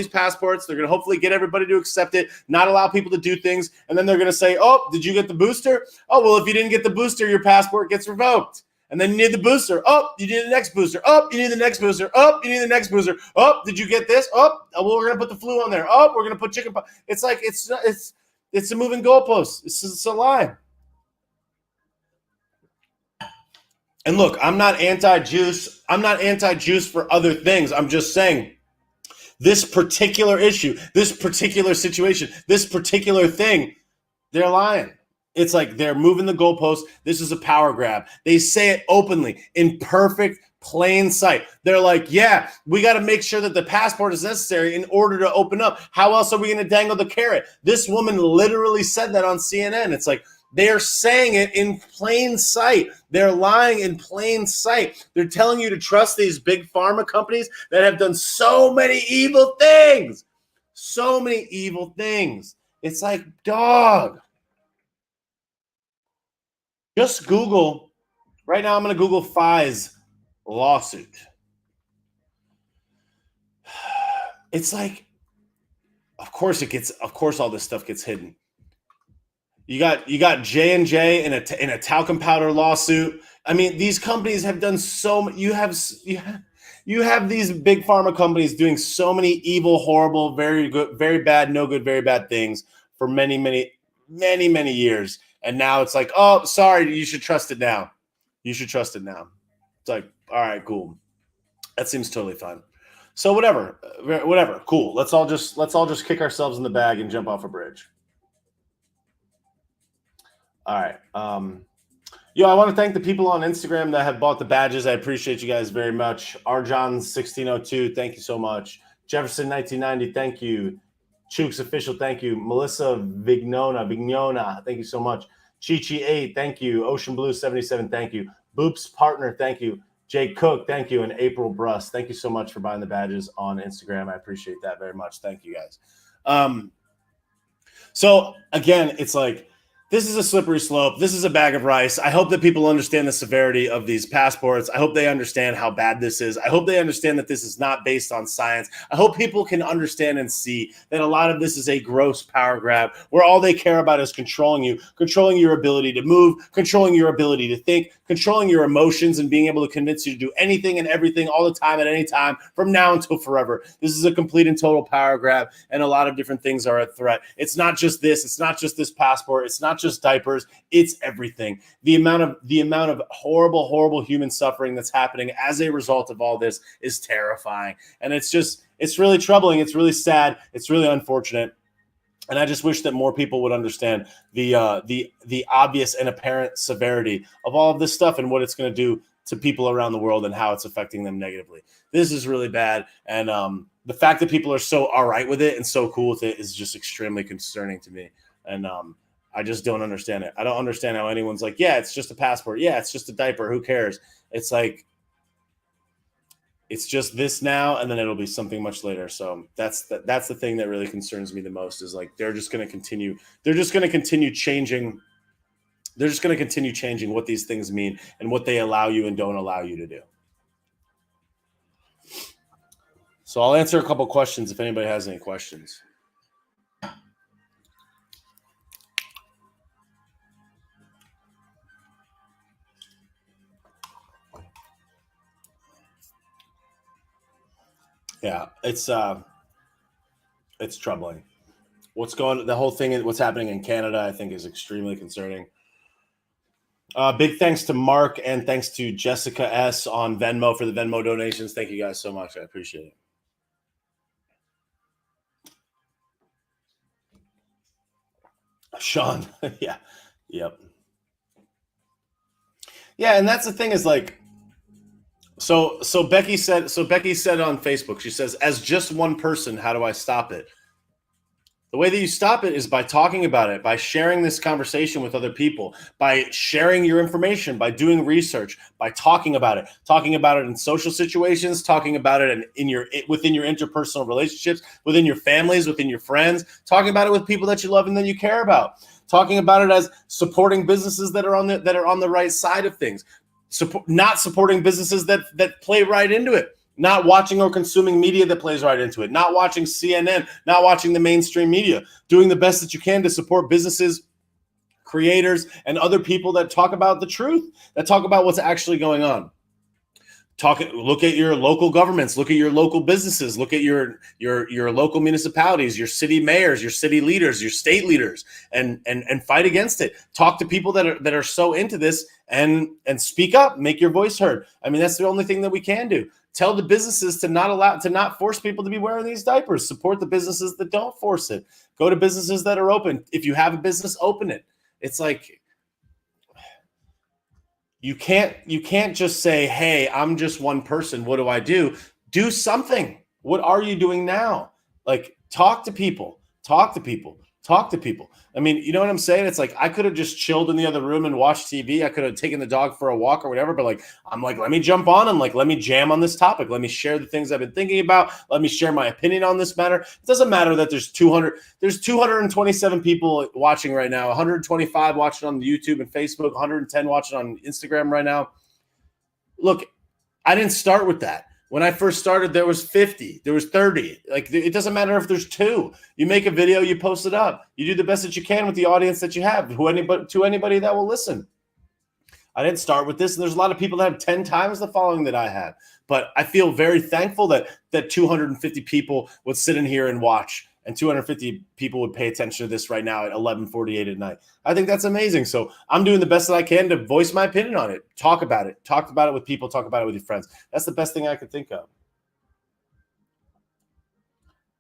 passports. They're going to hopefully get everybody to accept it, not allow people to do things. And then they're going to say, oh, did you get the booster? Oh, well, if you didn't get the booster, your passport gets revoked. And then you need the booster. Oh, you need the next booster. Oh, you need the next booster. Oh, you need the next booster. Oh, did you get this? Oh, well, we're going to put the flu on there. Oh, we're going to put chickenpox. It's like it's a moving goalpost. It's a lie. And look, I'm not anti-juice. I'm not anti-juice for other things. I'm just saying this particular issue, this particular situation, this particular thing, they're lying. It's like they're moving the goalposts. This is a power grab. They say it openly in perfect, plain sight. They're like, yeah, we got to make sure that the passport is necessary in order to open up. How else are we going to dangle the carrot? This woman literally said that on CNN. It's like, they're saying it in plain sight. They're lying in plain sight. They're telling you to trust these big pharma companies that have done so many evil things. So many evil things. It's like, dog. Just Google. Right now I'm going to Google Pfizer's lawsuit. It's like, of course all this stuff gets hidden. You got J&J in a talcum powder lawsuit. I mean, these companies have done so much. You have these big pharma companies doing so many evil, horrible, very good, very bad, no good, very bad things for many, many, many, many years. And now it's like, oh, sorry, you should trust it now. You should trust it now. It's like, all right, cool. That seems totally fine. So whatever, cool. Let's all just kick ourselves in the bag and jump off a bridge. All right. I want to thank the people on Instagram that have bought the badges. I appreciate you guys very much. Arjon1602, thank you so much. Jefferson1990, thank you. Chooks Official, thank you. Melissa Vignona, thank you so much. Chi8, thank you. Ocean Blue 77, thank you. Boops Partner, thank you. Jake Cook, thank you. And April Brust, thank you so much for buying the badges on Instagram. I appreciate that very much. Thank you guys. So again, it's like, this is a slippery slope. This is a bag of rice. I hope that people understand the severity of these passports. I hope they understand how bad this is. I hope they understand that this is not based on science. I hope people can understand and see that a lot of this is a gross power grab where all they care about is controlling you, controlling your ability to move, controlling your ability to think, controlling your emotions, and being able to convince you to do anything and everything all the time at any time from now until forever. This is a complete and total power grab, and a lot of different things are a threat. It's not just this. It's not just this passport. It's not just diapers. It's everything. The amount of horrible human suffering that's happening as a result of all this is terrifying. And it's really troubling. It's really sad. It's really unfortunate. And I just wish that more people would understand the obvious and apparent severity of all of this stuff and what it's going to do to people around the world and how it's affecting them negatively. This is really bad. And the fact that people are so all right with it and so cool with it is just extremely concerning to me. And I just don't understand it. I don't understand how anyone's like, yeah, it's just a passport. Yeah, it's just a diaper. Who cares? It's like, it's just this now, and then it'll be something much later. So that's the thing that really concerns me the most is like, they're just going to continue changing. They're just going to continue changing what these things mean and what they allow you and don't allow you to do. So I'll answer a couple questions if anybody has any questions. Yeah, it's troubling. What's happening in Canada, I think, is extremely concerning. Big thanks to Mark and thanks to Jessica S on Venmo for the Venmo donations. Thank you guys so much. I appreciate it. Sean, yeah, yep. Yeah, and that's the thing is like, so Becky said on Facebook, she says, as just one person, how do I stop it? The way that you stop it is by talking about it, by sharing this conversation with other people, by sharing your information, by doing research, by talking about it in social situations, talking about it within your interpersonal relationships, within your families, within your friends, talking about it with people that you love and that you care about, talking about it as supporting businesses that are on the right side of things. Not supporting businesses that play right into it. not watching or consuming media that plays right into it, not watching CNN, not watching the mainstream media, doing the best that you can to support businesses, creators, and other people that talk about the truth, that talk about what's actually going on. Look at your local governments, look at your local businesses, look at your local municipalities, your city mayors, your city leaders, your state leaders, and fight against it. Talk to people that are so into this and speak up, make your voice heard. I mean, that's the only thing that we can do. Tell the businesses to not force people to be wearing these diapers. Support the businesses that don't force it. Go to businesses that are open. If you have a business, open it. It's like, you can't just say, hey, I'm just one person. What do I do? Do something. What are you doing now? Like, talk to people. I mean, you know what I'm saying? It's like, I could have just chilled in the other room and watched TV. I could have taken the dog for a walk or whatever, but like, I'm like, let me jump on and like, let me jam on this topic. Let me share the things I've been thinking about. Let me share my opinion on this matter. It doesn't matter that there's 227 people watching right now, 125 watching on YouTube and Facebook, 110 watching on Instagram right now. Look, I didn't start with that. When I first started, there was 50, there was 30. Like, it doesn't matter if there's 2. You make a video, you post it up. You do the best that you can with the audience that you have, to anybody that will listen. I didn't start with this, and there's a lot of people that have 10 times the following that I have. But I feel very thankful that 250 people would sit in here and watch, and 250 people would pay attention to this right now at 11:48 at night. I think that's amazing. So I'm doing the best that I can to voice my opinion on it. Talk about it with people, talk about it with your friends. That's the best thing I could think of.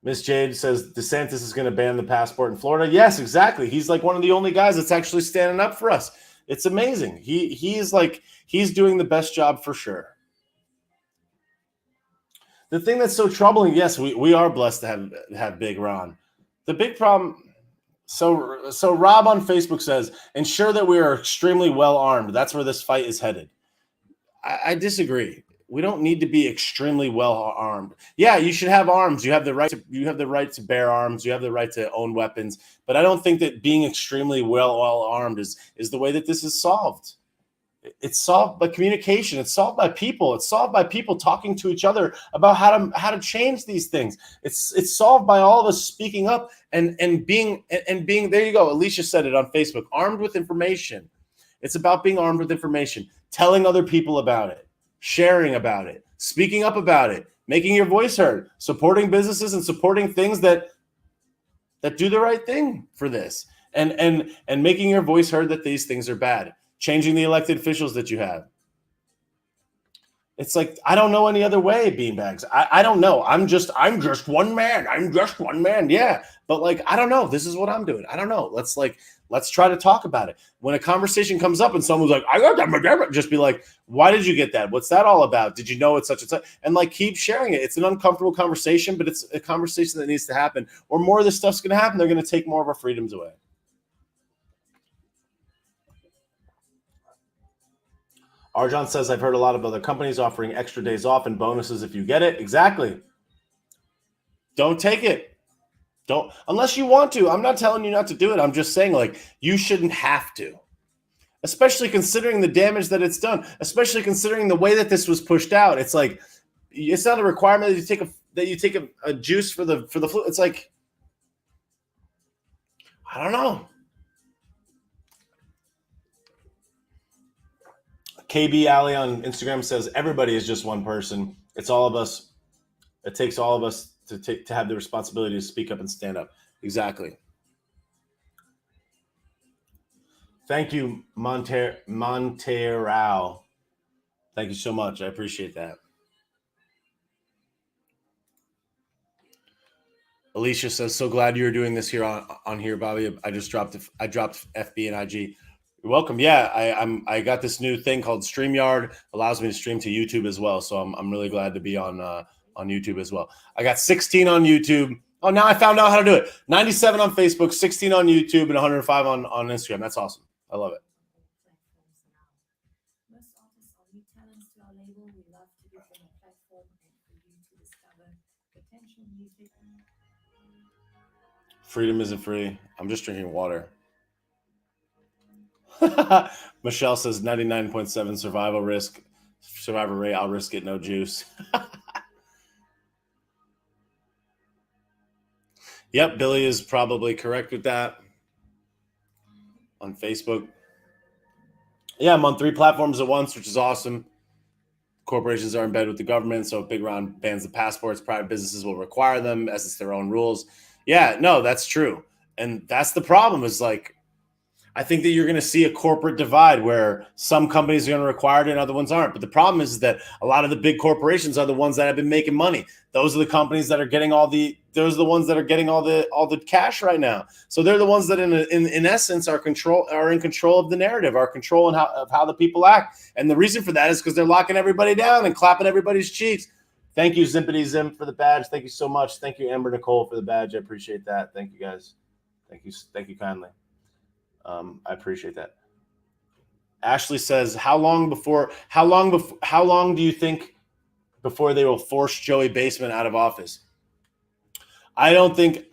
Miss Jade says DeSantis is going to ban the passport in Florida. Yes, exactly. He's like one of the only guys that's actually standing up for us. It's amazing. He's doing the best job for sure. The thing that's so troubling, yes, we are blessed to have Big Ron. The big problem, so Rob on Facebook says, ensure that we are extremely well armed. That's where this fight is headed. I disagree. We don't need to be extremely well armed. Yeah, you should have arms. You have the right to bear arms. You have the right to own weapons. But I don't think that being extremely well armed is the way that this is solved. It's solved by communication. It's solved by people. It's solved by people talking to each other about how to change these things. It's solved by all of us speaking up and being. There you go. Alicia said it on Facebook. Armed with information. It's about being armed with information, telling other people about it, sharing about it, speaking up about it, making your voice heard, supporting businesses and supporting things that do the right thing for this, and making your voice heard that these things are bad. Changing the elected officials that you have. It's like, I don't know any other way, beanbags. I don't know. I'm just one man. I'm just one man. Yeah. But like, I don't know. This is what I'm doing. I don't know. Let's try to talk about it. When a conversation comes up and someone's like, I got that, just be like, why did you get that? What's that all about? Did you know it's such and such? And like, keep sharing it. It's an uncomfortable conversation, but it's a conversation that needs to happen, or more of this stuff's going to happen. They're going to take more of our freedoms away. Arjan says, I've heard a lot of other companies offering extra days off and bonuses if you get it. Exactly. Don't take it. Don't, unless you want to. I'm not telling you not to do it. I'm just saying, like, you shouldn't have to, especially considering the damage that it's done, especially considering the way that this was pushed out. It's like, it's not a requirement that you take a juice for the flu. It's like, I don't know. KB Alley on Instagram says, everybody is just one person. It's all of us. It takes all of us to have the responsibility to speak up and stand up. Exactly. Thank you, Monterao. Thank you so much. I appreciate that. Alicia says, so glad you're doing this here on here, Bobby. I dropped FB and IG. You're welcome. Yeah, I got this new thing called StreamYard. Allows me to stream to YouTube as well. So I'm really glad to be on YouTube as well. I got 16 on YouTube. Oh, now I found out how to do it. 97 on Facebook, 16 on YouTube, and 105 on Instagram. That's awesome. I love it. Most artists are new talents to our label. We love to give them a platform and for you to discover potential music. Freedom isn't free. I'm just drinking water. Michelle says 99.7 survival rate. I'll risk it. No juice. Yep, Billy is probably correct with that on Facebook. Yeah, I'm on 3 platforms at once, which is awesome. Corporations are in bed with the government, so if Big Ron bans the passports, private businesses will require them as it's their own rules. Yeah, no, that's true. And that's the problem is like I think that you're going to see a corporate divide where some companies are going to require it and other ones aren't. But the problem is that a lot of the big corporations are the ones that have been making money. Those are the companies that are getting those are the ones that are getting all the cash right now. So they're the ones that in essence are in control of the narrative, are controlling of how the people act. And the reason for that is because they're locking everybody down and clapping everybody's cheeks. Thank you, Zimpity Zim, for the badge. Thank you so much. Thank you, Amber Nicole, for the badge. I appreciate that. Thank you, guys. Thank you kindly. I appreciate that. Ashley says, "How long do you think before they will force Joey Basement out of office?" I don't think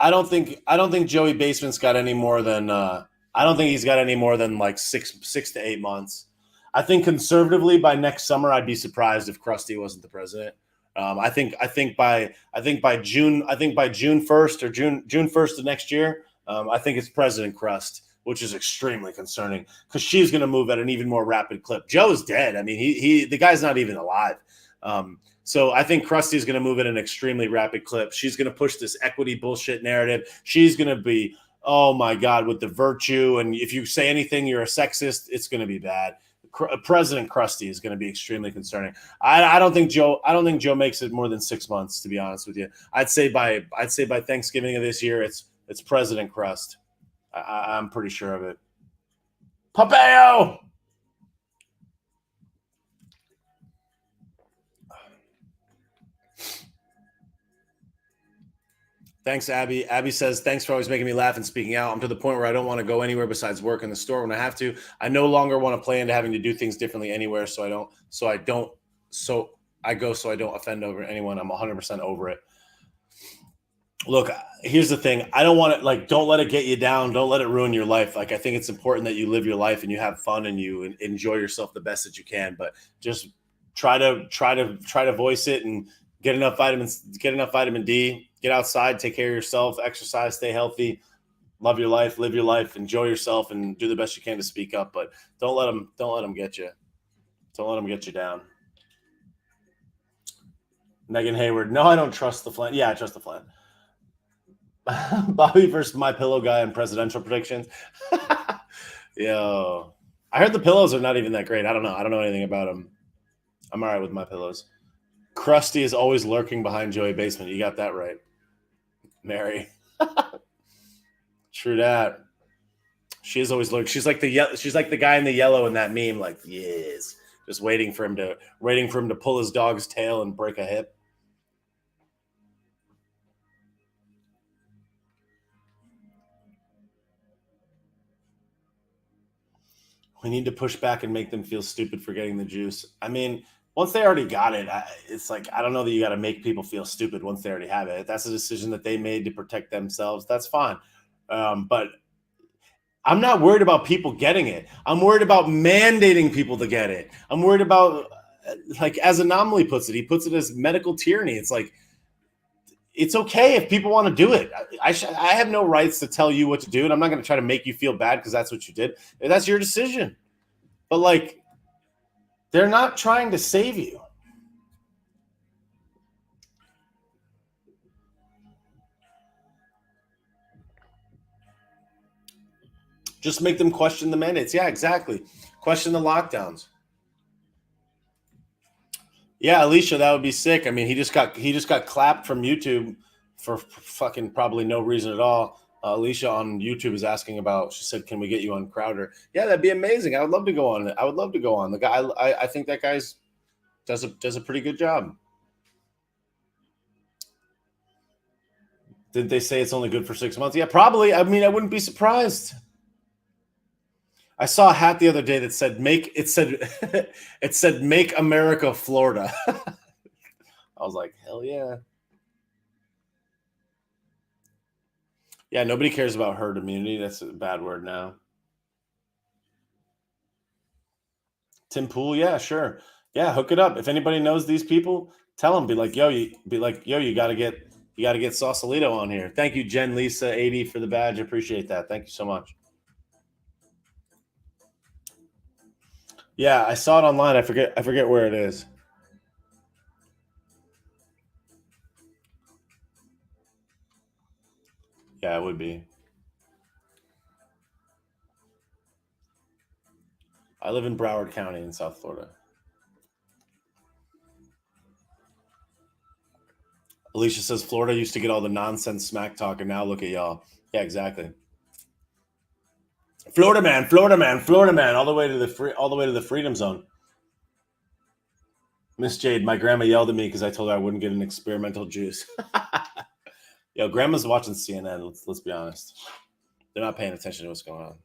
Joey Basement's got any more than I don't think he's got any more than like 6 to 8 months. I think conservatively by next summer, I'd be surprised if Krusty wasn't the president. I think by June 1st or June 1st of next year, I think it's President Crust, which is extremely concerning because she's going to move at an even more rapid clip. Joe's dead. I mean, the guy's not even alive. So I think Krusty's going to move at an extremely rapid clip. She's going to push this equity bullshit narrative. She's going to be, oh my God, with the virtue. And if you say anything, you're a sexist, it's going to be bad. President Krusty is going to be extremely concerning. I don't think Joe makes it more than 6 months, to be honest with you. I'd say by Thanksgiving of this year, it's President Crust. I'm pretty sure of it. Papeo! Thanks, Abby. Abby says, thanks for always making me laugh and speaking out. I'm to the point where I don't want to go anywhere besides work in the store when I have to. I no longer want to play into having to do things differently anywhere. So I don't offend over anyone. I'm 100% over it. Look, here's the thing. I don't want to don't let it get you down. Don't let it ruin your life. Like, I think it's important that you live your life and you have fun and you enjoy yourself the best that you can, but just try to voice it and get enough vitamin D, get outside, take care of yourself, exercise, stay healthy, love your life, live your life, enjoy yourself, and do the best you can to speak up, but don't let them get you. Don't let them get you down. Megan Hayward. No, I don't trust the Flint. Yeah, I trust the Flint. Bobby versus my pillow guy in presidential predictions. Yo, I heard the pillows are not even that great. I don't know. I don't know anything about them. I'm all right with my pillows. Krusty is always lurking behind Joey Basement. You got that right, Mary. True that. She is always lurking. She's like the guy in the yellow in that meme. Like, yes, just waiting for him to pull his dog's tail and break a hip. We need to push back and make them feel stupid for getting the juice. I mean, once they already got it, it's like, I don't know that you got to make people feel stupid once they already have it. If that's a decision that they made to protect themselves, that's fine. But I'm not worried about people getting it. I'm worried about mandating people to get it. I'm worried about, like, as Anomaly puts it, he puts it as medical tyranny. It's like, it's okay if people want to do it. I have no rights to tell you what to do, and I'm not going to try to make you feel bad because that's what you did. That's your decision. But, like, they're not trying to save you. Just make them question the mandates. Yeah, exactly. Question the lockdowns. Yeah, Alicia, that would be sick. I mean, he just got clapped from YouTube for fucking probably no reason at all. Alicia on YouTube is asking about. She said, "Can we get you on Crowder?" Yeah, that'd be amazing. I would love to go on. I would love to go on. The guy, I think that guy's does a pretty good job. Did they say it's only good for 6 months? Yeah, probably. I mean, I wouldn't be surprised. I saw a hat the other day that said it said "Make America Florida." I was like, hell yeah. Yeah, nobody cares about herd immunity. That's a bad word now. Tim Pool, yeah, sure. Yeah, hook it up. If anybody knows these people, tell them, be like, yo, you got to get You got to get Sausalito on here. Thank you, Jen Lisa 80 for the badge. Appreciate that. Thank you so much. Yeah, I saw it online. I forget where it is. Yeah, it would be. I live in Broward County in South Florida. Alicia says Florida used to get all the nonsense smack talk, and now look at y'all. Yeah, exactly. Florida man, Florida man, Florida man, all the way to the freedom zone. Miss Jade, my grandma yelled at me because I told her I wouldn't get an experimental juice. Yo, grandma's watching CNN. Let's be honest. They're not paying attention to what's going on.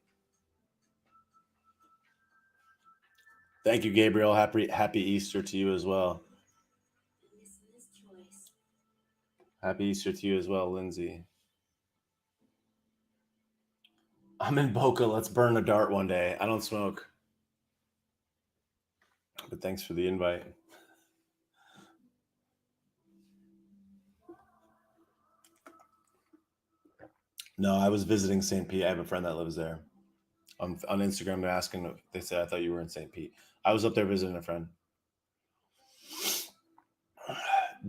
Thank you, Gabriel. Happy Easter to you as well. Happy Easter to you as well, Lindsay. I'm in Boca. Let's burn a dart one day. I don't smoke. But thanks for the invite. No, I was visiting St. Pete. I have a friend that lives there. On Instagram, they're asking. They said I thought you were in St. Pete. I was up there visiting a friend.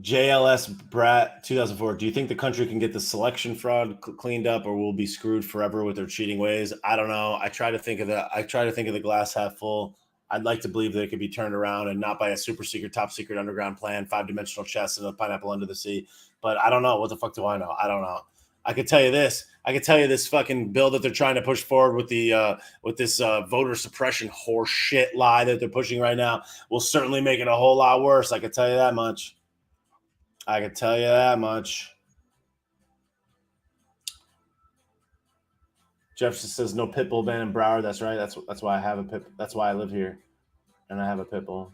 JLS Brat 2004. Do you think the country can get the selection fraud cleaned up, or will be screwed forever with their cheating ways? I don't know. I try to think of the glass half full. I'd like to believe that it could be turned around and not by a super secret, top secret underground plan, 5-dimensional chess, and a pineapple under the sea. But I don't know. What the fuck do I know? I don't know. I could tell you this. I could tell you this fucking bill that they're trying to push forward with this voter suppression horse shit lie that they're pushing right now will certainly make it a whole lot worse. I could tell you that much. I could tell you that much. Jefferson says no pit bull ban in Broward. That's right. That's why I have a pit. That's why I live here, and I have a pit bull.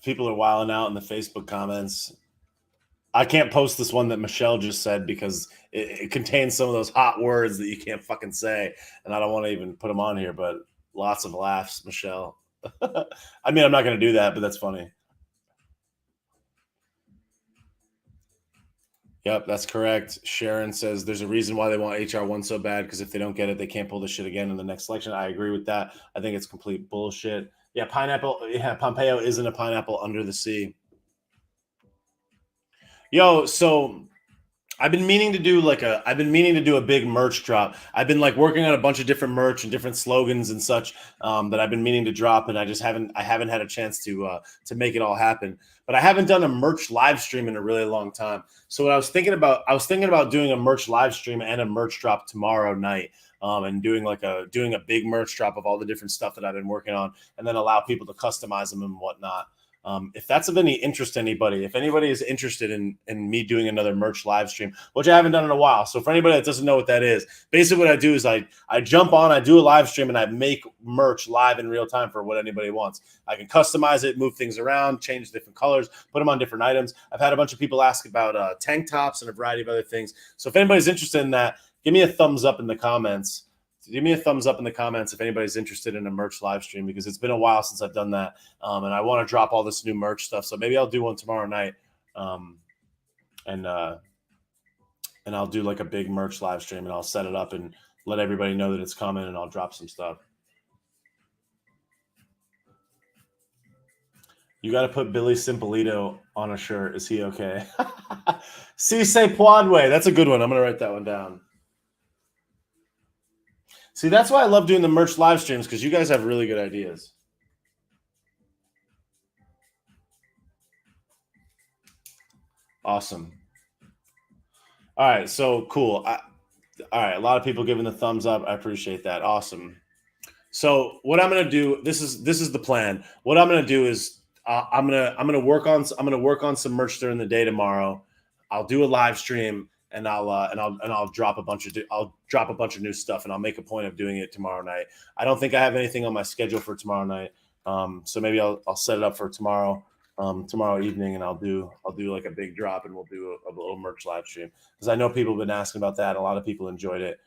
People are wilding out in the Facebook comments. I can't post this one that Michelle just said because it contains some of those hot words that you can't fucking say, and I don't want to even put them on here. But lots of laughs, Michelle. I mean, I'm not going to do that, but that's funny. Yep, that's correct. Sharon says there's a reason why they want HR1 so bad because if they don't get it, they can't pull this shit again in the next election. I agree with that. I think it's complete bullshit. Yeah, pineapple. Yeah, Pompeo isn't a pineapple under the sea. Yo, so I've been meaning to do a big merch drop. I've been like working on a bunch of different merch and different slogans and such that I've been meaning to drop, and I haven't had a chance to make it all happen. But I haven't done a merch live stream in a really long time. So what I was thinking about doing a merch live stream and a merch drop tomorrow night. And doing a big merch drop of all the different stuff that I've been working on, and then allow people to customize them and whatnot. If that's of any interest to anybody, if anybody is interested in me doing another merch live stream, which I haven't done in a while. So for anybody that doesn't know what that is, basically what I do is I jump on, I do a live stream, and I make merch live in real time for what anybody wants. I can customize it, move things around, change different colors, put them on different items. I've had a bunch of people ask about tank tops and a variety of other things. So if anybody's interested in that, give me a thumbs up in the comments. Give me a thumbs up in the comments if anybody's interested in a merch live stream, because it's been a while since I've done that. And I want to drop all this new merch stuff. So maybe I'll do one tomorrow night. And I'll do like a big merch live stream, and I'll set it up and let everybody know that it's coming, and I'll drop some stuff. You got to put Billy Simpolito on a shirt. Is he okay? Si se puede. That's a good one. I'm going to write that one down. See, that's why I love doing the merch live streams, because you guys have really good ideas. Awesome. All right, so cool. All right, a lot of people giving the thumbs up. I appreciate that. Awesome. So what I'm gonna do, this is the plan. What I'm gonna do is I'm gonna work on some merch during the day tomorrow. I'll do a live stream, and I'll drop a bunch of new stuff, and I'll make a point of doing it tomorrow night. I don't think I have anything on my schedule for tomorrow night So maybe I'll set it up for tomorrow evening, and I'll do like a big drop, and we'll do a little merch live stream, because I know people have been asking about that. A lot of people enjoyed it.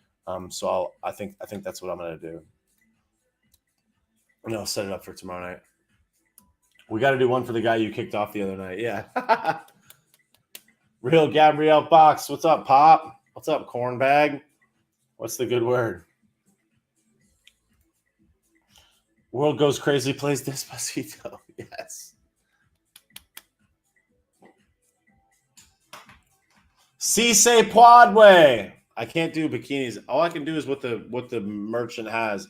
So I think that's what I'm gonna do. And I'll set it up for tomorrow night. We got to do one for the guy you kicked off the other night. Yeah. Real Gabrielle Fox. What's up, Pop? What's up, cornbag? What's the good word? World Goes Crazy plays Despacito. Yes. Cisse Podway. I can't do bikinis. All I can do is what the merchant has.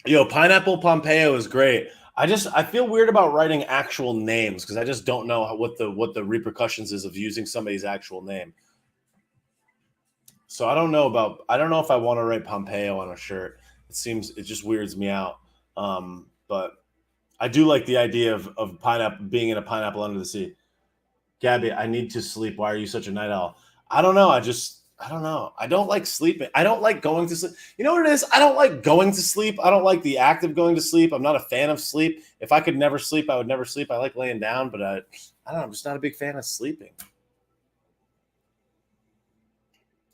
Yo, Pineapple Pompeo is great. I feel weird about writing actual names, because I just don't know what the repercussions is of using somebody's actual name. So I don't know if I want to write Pompeo on a shirt. It just weirds me out. But I do like the idea of pineapple being in a pineapple under the sea. Gabby, I need to sleep. Why are you such a night owl? I don't know. I don't know. I don't like sleeping. I don't like going to sleep. You know what it is? I don't like going to sleep. I don't like the act of going to sleep. I'm not a fan of sleep. If I could never sleep, I would never sleep. I like laying down, but I don't know. I'm just not a big fan of sleeping.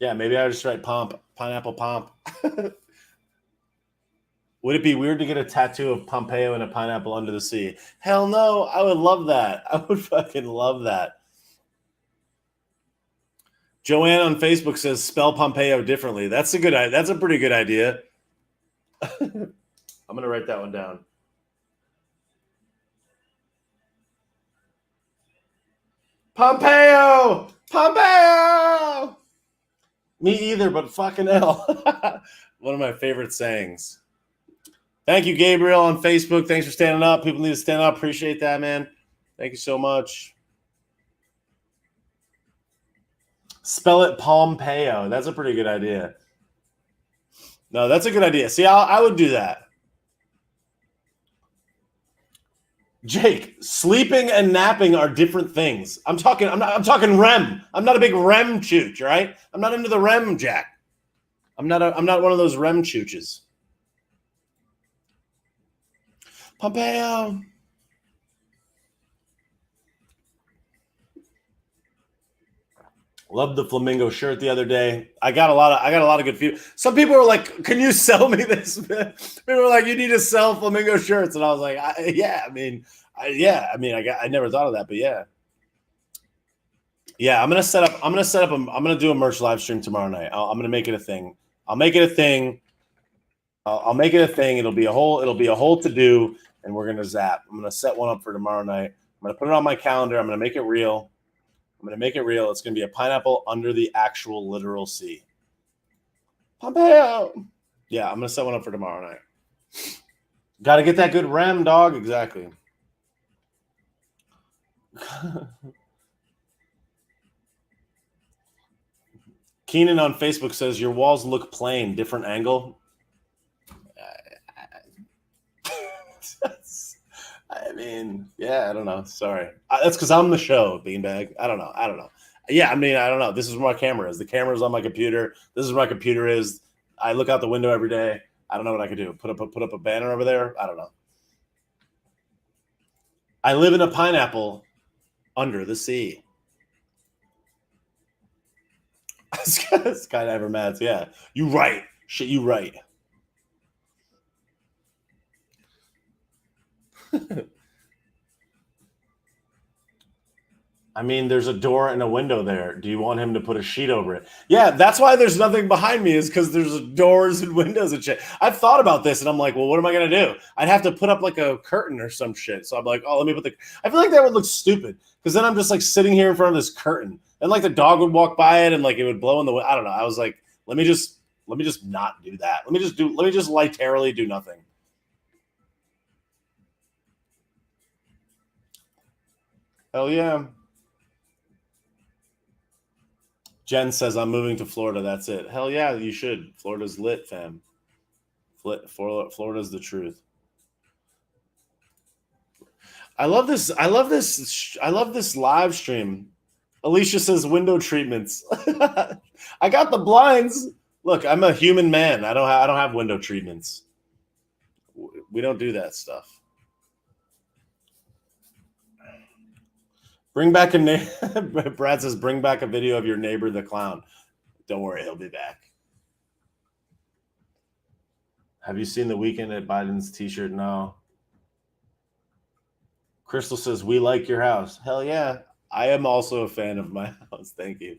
Yeah, maybe I would just write pineapple pomp. Would it be weird to get a tattoo of Pompeo and a pineapple under the sea? Hell no. I would love that. I would fucking love that. Joanne on Facebook says spell Pompeo differently. That's a pretty good idea. I'm going to write that one down. Pompeo! Pompeo! Me either, but fucking hell. One of my favorite sayings. Thank you, Gabriel, on Facebook. Thanks for standing up. People need to stand up. Appreciate that, man. Thank you so much. Spell it Pompeo. That's a pretty good idea. No, that's a good idea. See, I would do that. Jake, sleeping and napping are different things. I'm talking REM. I'm not a big REM chooch, right? I'm not into the REM, Jack. I'm not one of those REM chooches. Pompeo. Loved the flamingo shirt the other day. I got a lot of good feedback. Some people were like, "Can you sell me this?" People were like, "You need to sell flamingo shirts," and I was like, "Yeah." I never thought of that, but yeah. I'm gonna set up. I'm gonna do a merch live stream tomorrow night. I'm gonna make it a thing. I'll make it a thing. I'll make it a thing. It'll be a whole to do, and we're gonna zap. I'm gonna set one up for tomorrow night. I'm gonna put it on my calendar. I'm gonna make it real. It's going to be a pineapple under the actual literal sea. Pompeo. Yeah, I'm going to set one up for tomorrow night. Got to get that good REM, dog. Exactly. Keenan on Facebook says, your walls look plain. Different angle. I mean, yeah, I don't know. Sorry. That's because I'm the show, Beanbag. I don't know. Yeah, I mean, I don't know. This is where my camera is. The camera's on my computer. This is where my computer is. I look out the window every day. I don't know what I could do. Put up a banner over there? I don't know. I live in a pineapple under the sea. Skydiver Mats, yeah. You right. Shit, you right. I mean, there's a door and a window there. Do you want him to put a sheet over it? Yeah, that's why there's nothing behind me, is because there's doors and windows and shit. I've thought about this, and I'm like, well, what am I going to do? I'd have to put up like a curtain or some shit. So I'm like, oh, let me put I feel like that would look stupid, because then I'm just like sitting here in front of this curtain, and like the dog would walk by it, and like it would blow in the wind. I don't know. I was like, let me just not do that. Let me just literally do nothing. Hell yeah. Jen says, I'm moving to Florida. That's it. Hell yeah, you should. Florida's lit, fam. Florida's the truth. I love this live stream. Alicia says window treatments. I got the blinds. Look, I'm a human man. I don't have window treatments. don't do that stuff. Bring back a Brad says, bring back a video of your neighbor the clown. Don't worry, he'll be back. Have you seen The Weekend at Biden's t-shirt? No. Crystal says, we like your house. Hell yeah. I am also a fan of my house. Thank you.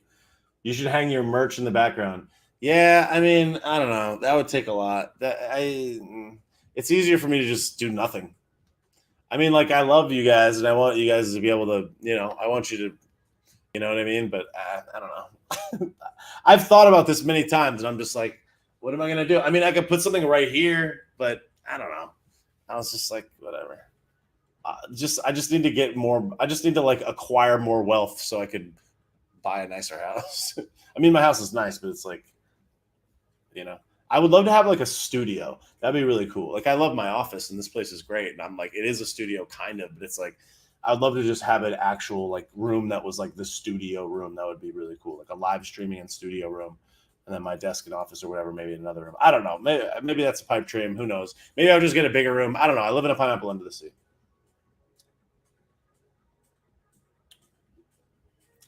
You should hang your merch in the background. Yeah, I mean, I don't know. That would take a lot. It's easier for me to just do nothing. I mean, like, I love you guys, and I want you guys to be able to, I want you to, you know what I mean? But I don't know. I've thought about this many times, and I'm just like, what am I going to do? I mean, I could put something right here, but I don't know. I was just like, whatever. I just need to get more. I just need to like acquire more wealth so I could buy a nicer house. I mean, my house is nice, but it's like, I would love to have like a studio. That'd be really cool. Like, I love my office, and this place is great. And I'm like, it is a studio kind of, but it's like, I'd love to just have an actual like room that was like the studio room. That would be really cool, like a live streaming and studio room, and then my desk and office or whatever, maybe another room. I don't know. Maybe that's a pipe dream. Who knows? Maybe I'll just get a bigger room. I don't know. I live in a pineapple under the sea.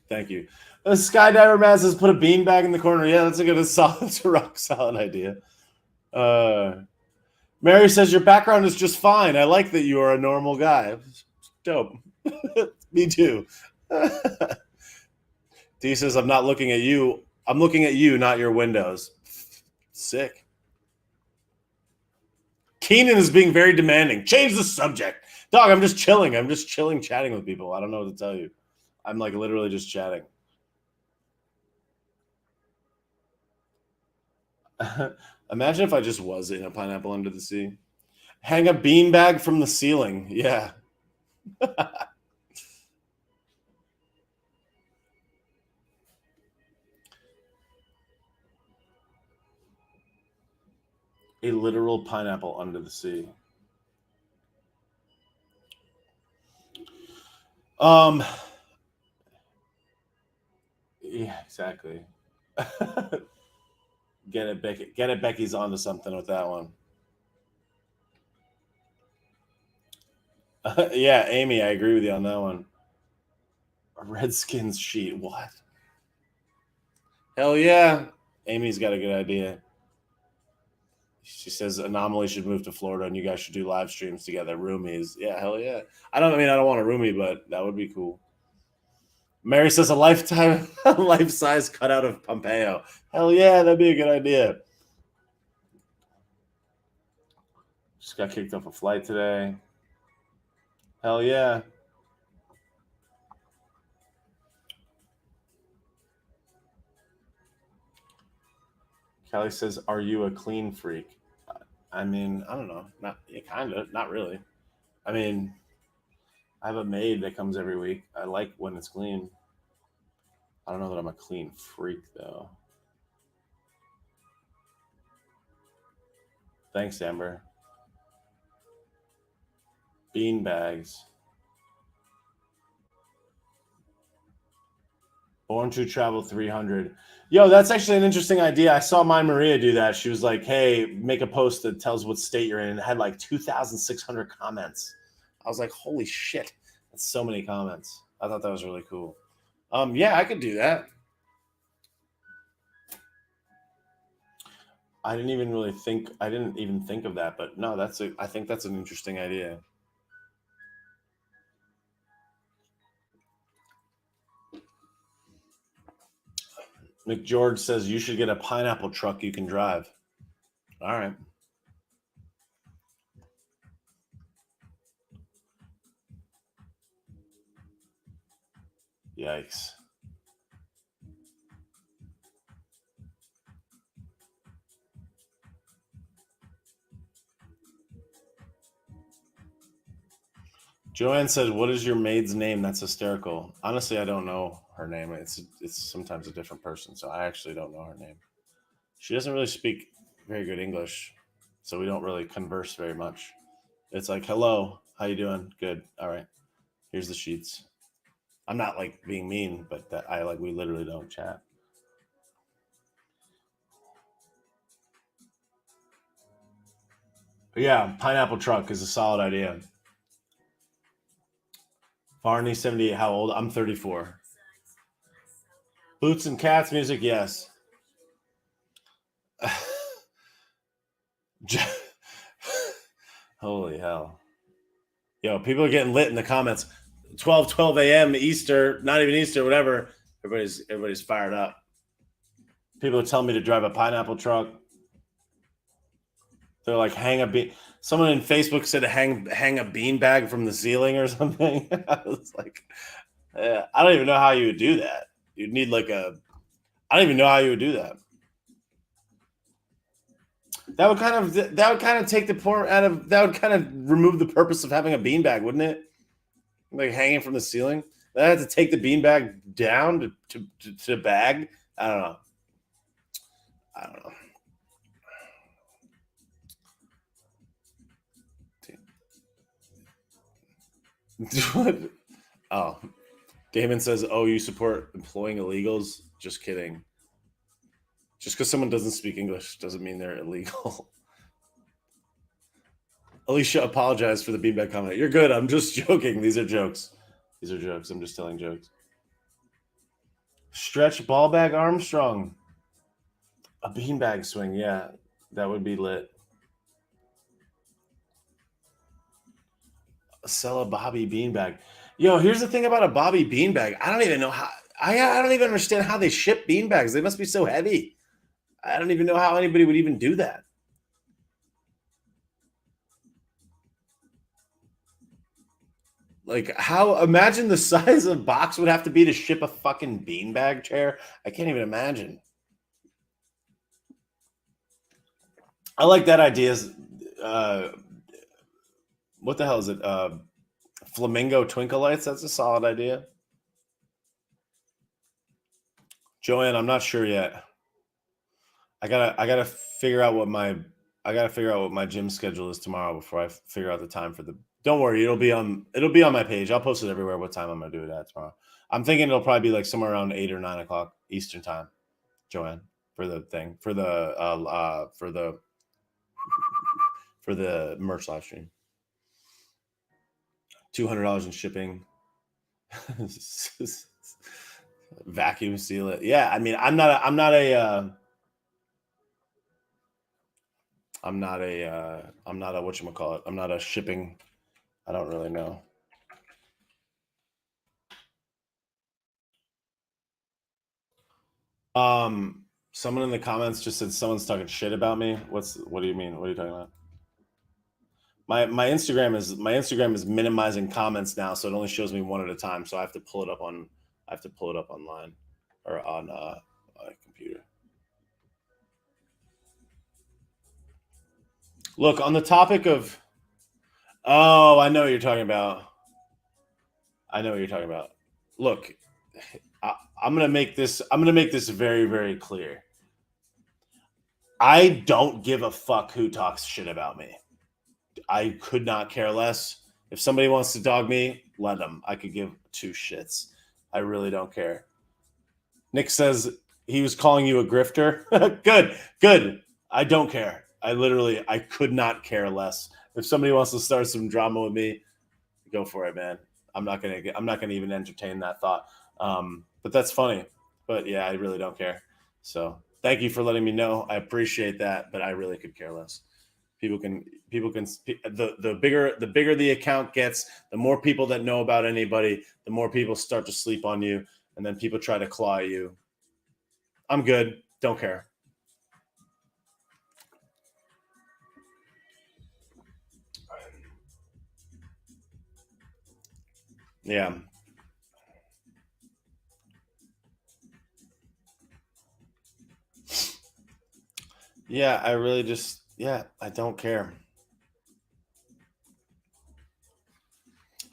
Thank you. Skydiver Matt says, put a beanbag in the corner. Yeah, that's a good, solid, rock solid idea. Mary says, your background is just fine. I like that you are a normal guy. Dope. Me too. Dee says, I'm not looking at you. I'm looking at you, not your windows. Sick. Keenan is being very demanding. Change the subject. Dog, I'm just chilling. I'm just chilling, chatting with people. I don't know what to tell you. I'm like literally just chatting. Imagine if I just was in a pineapple under the sea. Hang a beanbag from the ceiling. Yeah. A literal pineapple under the sea. Yeah, exactly. Get it, Becky. Get it, Becky's onto something with that one. Yeah, Amy, I agree with you on that one. A Redskins sheet. What? Hell yeah. Amy's got a good idea. She says Anomaly should move to Florida and you guys should do live streams together. Roomies. Yeah, hell yeah. I don't want a roomie, but that would be cool. Mary says a life-size cutout of Pompeo. Hell yeah, that'd be a good idea. Just got kicked off a flight today. Hell yeah. Kelly says, are you a clean freak? I mean, I don't know. Not kind of. Not really. I mean, I have a maid that comes every week. I like when it's clean. I don't know that I'm a clean freak, though. Thanks, Amber. Bean bags. Born to Travel 300. Yo, that's actually an interesting idea. I saw my Maria do that. She was like, hey, make a post that tells what state you're in. And it had like 2,600 comments. I was like, holy shit. That's so many comments. I thought that was really cool. Yeah, I could do that. I didn't even think of that, but no, I think that's an interesting idea. McGeorge says you should get a pineapple truck you can drive. All right. Yikes. Joanne said, what is your maid's name? That's hysterical. Honestly, I don't know her name. It's sometimes a different person, so I actually don't know her name. She doesn't really speak very good English, so we don't really converse very much. It's like, hello, how you doing? Good. All right. Here's the sheets. I'm not like being mean, but we literally don't chat. Yeah, pineapple truck is a solid idea. Barney 78, how old? I'm 34. Boots and Cats music, yes. Holy hell. Yo, people are getting lit in the comments. 12 a.m. Easter, not even Easter, whatever. Everybody's fired up. People are telling me to drive a pineapple truck. They're like, hang a bean. Someone in Facebook said to hang a bean bag from the ceiling or something. I was like, I don't even know how you would do that. You'd need like a. I don't even know how you would do that. That would kind of take the point out of. That would kind of remove the purpose of having a bean bag, wouldn't it? Like hanging from the ceiling. That had to take the bean bag down to bag. I don't know. I don't know. What? Oh, Damon says, "Oh, you support employing illegals?" Just kidding. Just because someone doesn't speak English doesn't mean they're illegal. Alicia apologized for the beanbag comment. You're good. I'm just joking. These are jokes. These are jokes. I'm just telling jokes. Stretch ball bag Armstrong. A beanbag swing. Yeah, that would be lit. Sell a Bobby beanbag. Yo, here's the thing about a Bobby beanbag. I don't even know how. I don't even understand how they ship beanbags. They must be so heavy. I don't even know how anybody would even do that. Like, how? Imagine the size of box would have to be to ship a fucking beanbag chair. I can't even imagine. I like that idea. Uh, what the hell is it? Flamingo twinkle lights. That's a solid idea. Joanne, I'm not sure yet. I gotta figure out what my gym schedule is tomorrow before I figure out the time for the. Don't worry, it'll be on my page. I'll post it everywhere. What time I'm gonna do it at tomorrow? I'm thinking it'll probably be like somewhere around 8 or 9 o'clock Eastern time. Joanne, for the thing for the merch live stream. $200 in shipping. Vacuum seal it. Yeah, I mean, I'm not a whatchamacallit. I'm not a shipping. I don't really know. Someone in the comments just said someone's talking shit about me. What do you mean? What are you talking about? My Instagram is minimizing comments now, so it only shows me one at a time. So I have to pull it up online or on my computer. Look, on the topic of, oh, I know what you're talking about. I know what you're talking about. Look, I'm gonna make this. I'm gonna make this very, very clear. I don't give a fuck who talks shit about me. I could not care less. If somebody wants to dog me, let them. I could give two shits. I really don't care. Nick says he was calling you a grifter. Good. I don't care. I could not care less. If somebody wants to start some drama with me, go for it, man. I'm not gonna even entertain that thought. But that's funny. But yeah, I really don't care. So thank you for letting me know. I appreciate that, but I really could care less. People can the bigger the account gets, the more people that know about anybody, the more people start to sleep on you, and then people try to claw you. I'm good. Don't care. Yeah. Yeah, I really just I don't care.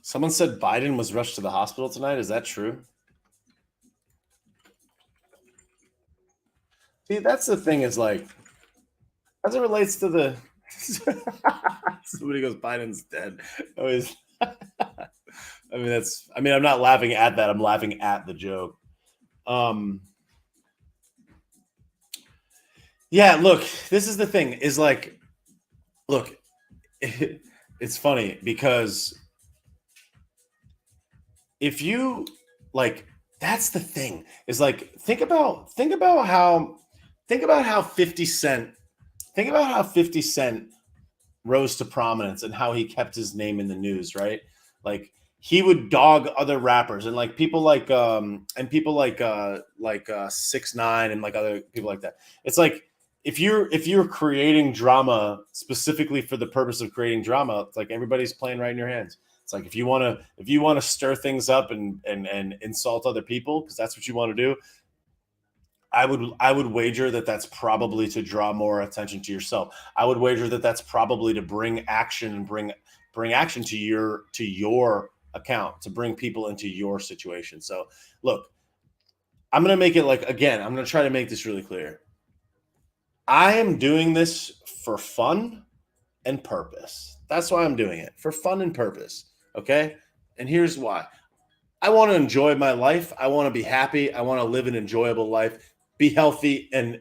Someone said Biden was rushed to the hospital tonight. Is that true? See, that's the thing is like, as it relates to the somebody goes, Biden's dead. Always I'm not laughing at that. I'm laughing at the joke. Um yeah, look, this is the thing, is like, look, it's funny because if you like, that's the thing is like, think about how 50 Cent, think about how 50 Cent rose to prominence and how he kept his name in the news, right? Like he would dog other rappers and like people like people like 6ix9ine and like other people like that. It's like if you're creating drama specifically for the purpose of creating drama, it's like everybody's playing right in your hands. It's like if you want to stir things up and insult other people because that's what you want to do, I would wager that that's probably to draw more attention to yourself. I would wager that that's probably to bring action and bring action to your account, to bring people into your situation. So, look, I'm going to make it like again, I'm going to try to make this really clear. I am doing this for fun and purpose. That's why I'm doing it. For fun and purpose, okay? And here's why. I want to enjoy my life. I want to be happy. I want to live an enjoyable life, be healthy and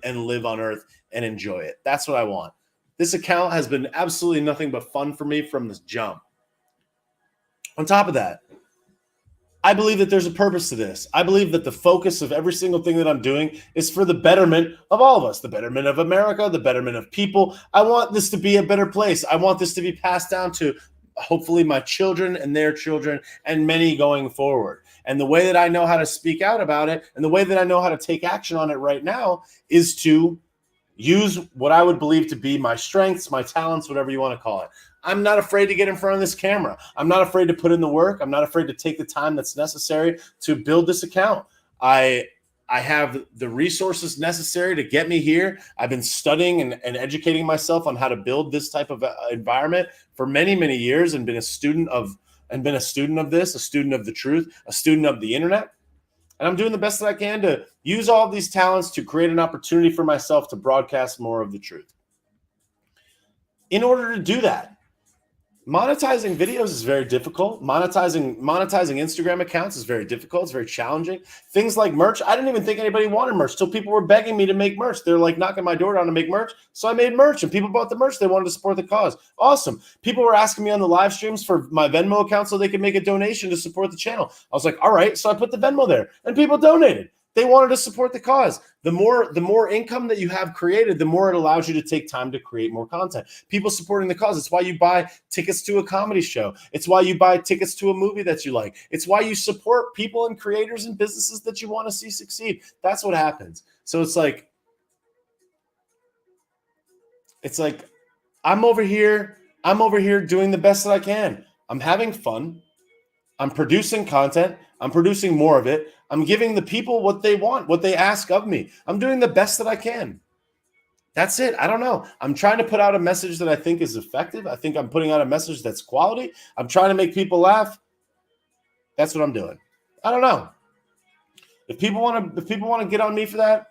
live on earth and enjoy it. That's what I want. This account has been absolutely nothing but fun for me from this jump. On top of that, I believe that there's a purpose to this. I believe that the focus of every single thing that I'm doing is for the betterment of all of us, the betterment of America, the betterment of people. I want this to be a better place. I want this to be passed down to hopefully my children and their children and many going forward. And the way that I know how to speak out about it and the way that I know how to take action on it right now is to use what I would believe to be my strengths, my talents, whatever you want to call it. I'm not afraid to get in front of this camera. I'm not afraid to put in the work. I'm not afraid to take the time that's necessary to build this account. I have the resources necessary to get me here. I've been studying and educating myself on how to build this type of environment for many, many years and been a student of this, a student of the truth, a student of the internet. And I'm doing the best that I can to use all of these talents to create an opportunity for myself to broadcast more of the truth. In order to do that, monetizing videos is very difficult. Monetizing Instagram accounts is very difficult. It's very challenging. Things like merch, I didn't even think anybody wanted merch till people were begging me to make merch. They're like knocking my door down to make merch. So I made merch and people bought the merch. They wanted to support the cause. Awesome. People were asking me on the live streams for my Venmo account so they could make a donation to support the channel. I was like, all right. So I put the Venmo there and people donated. They wanted to support the cause. The more income that you have created, the more it allows you to take time to create more content. People supporting the cause. It's why you buy tickets to a comedy show. It's why you buy tickets to a movie that you like. It's why you support people and creators and businesses that you want to see succeed. That's what happens. So it's like I'm over here doing the best that I can. I'm having fun. I'm producing content. I'm producing more of it. I'm giving the people what they want, what they ask of me. I'm doing the best that I can. That's it. I don't know. I'm trying to put out a message that I think is effective. I think I'm putting out a message that's quality. I'm trying to make people laugh. That's what I'm doing. I don't know. If people want to get on me for that,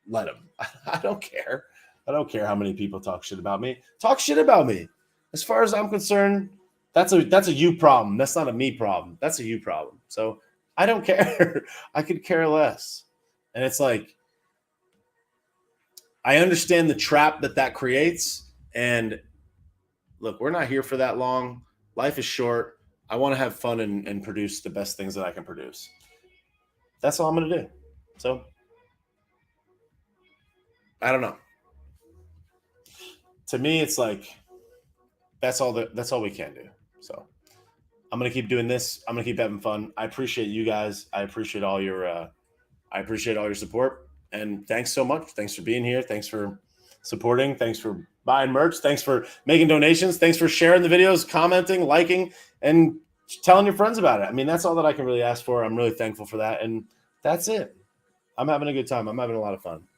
let them. I don't care. I don't care how many people talk shit about me. Talk shit about me. As far as I'm concerned, that's a you problem. That's not a me problem. That's a you problem. So I don't care. I could care less. And it's like, I understand the trap that creates. And look, we're not here for that long. Life is short. I want to have fun and produce the best things that I can produce. That's all I'm going to do. So I don't know. To me, it's like, that's all we can do. So I'm going to keep doing this. I'm going to keep having fun. I appreciate you guys. I appreciate all your support. And thanks so much. Thanks for being here. Thanks for supporting. Thanks for buying merch. Thanks for making donations. Thanks for sharing the videos, commenting, liking, and telling your friends about it. I mean, that's all that I can really ask for. I'm really thankful for that. And that's it. I'm having a good time. I'm having a lot of fun.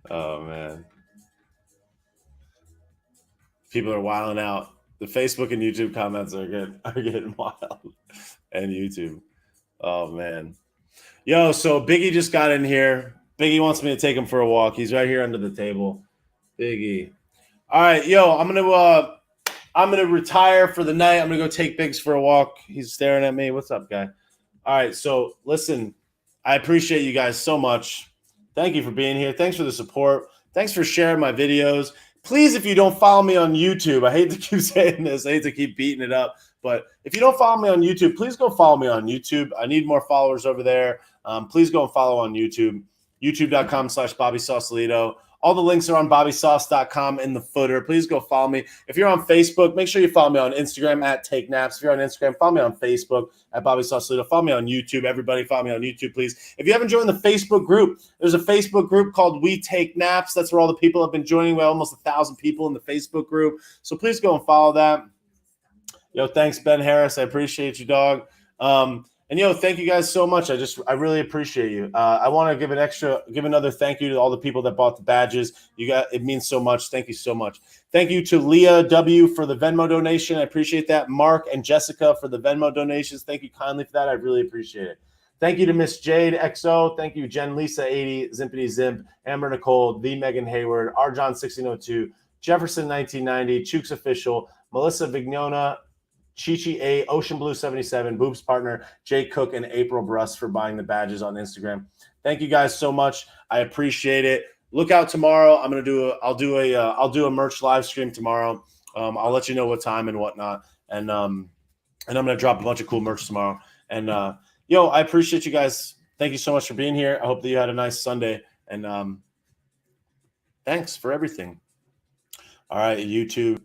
Oh man, people are wilding out. The Facebook and YouTube comments are getting wild, and YouTube. Oh man, yo. So Biggie just got in here. Biggie wants me to take him for a walk. He's right here under the table. Biggie. All right, yo, I'm gonna retire for the night. I'm gonna go take Biggs for a walk. He's staring at me. What's up, guy? All right, so listen, I appreciate you guys so much. Thank you for being here. Thanks for the support. Thanks for sharing my videos. Please, if you don't follow me on YouTube, I hate to keep saying this, I hate to keep beating it up, but if you don't follow me on YouTube, please go follow me on YouTube. I need more followers over there. Please go and follow on YouTube, youtube.com/Bobby Sausalito. All the links are on bobbysauce.com in the footer. Please go follow me. If you're on Facebook, make sure you follow me on Instagram at Take Naps. If you're on Instagram, follow me on Facebook at Bobby Sausalito. Follow me on YouTube. Everybody follow me on YouTube, please. If you haven't joined the Facebook group, there's a Facebook group called We Take Naps. That's where all the people have been joining. We have almost 1,000 people in the Facebook group. So please go and follow that. Yo, thanks, Ben Harris. I appreciate you, dog. And yo, thank you guys so much. I really appreciate you. I want to give another thank you to all the people that bought the badges. It means so much. Thank you so much. Thank you to Leah W for the Venmo donation. I appreciate that. Mark and Jessica for the Venmo donations. Thank you kindly for that. I really appreciate it. Thank you to Miss Jade XO. Thank you, Jen Lisa 80, Zimpity Zimp, Amber Nicole, the Megan Hayward, R John 1602, Jefferson 1990, Chooks Official, Melissa Vignona, Chichi A, Ocean Blue 77, Boob's partner, Jay Cook, and April Bruss for buying the badges on Instagram. Thank you guys so much. I appreciate it. Look out tomorrow. I'll do a merch live stream tomorrow. I'll let you know what time and whatnot. And I'm gonna drop a bunch of cool merch tomorrow. And yo, I appreciate you guys. Thank you so much for being here. I hope that you had a nice Sunday. And thanks for everything. All right, YouTube.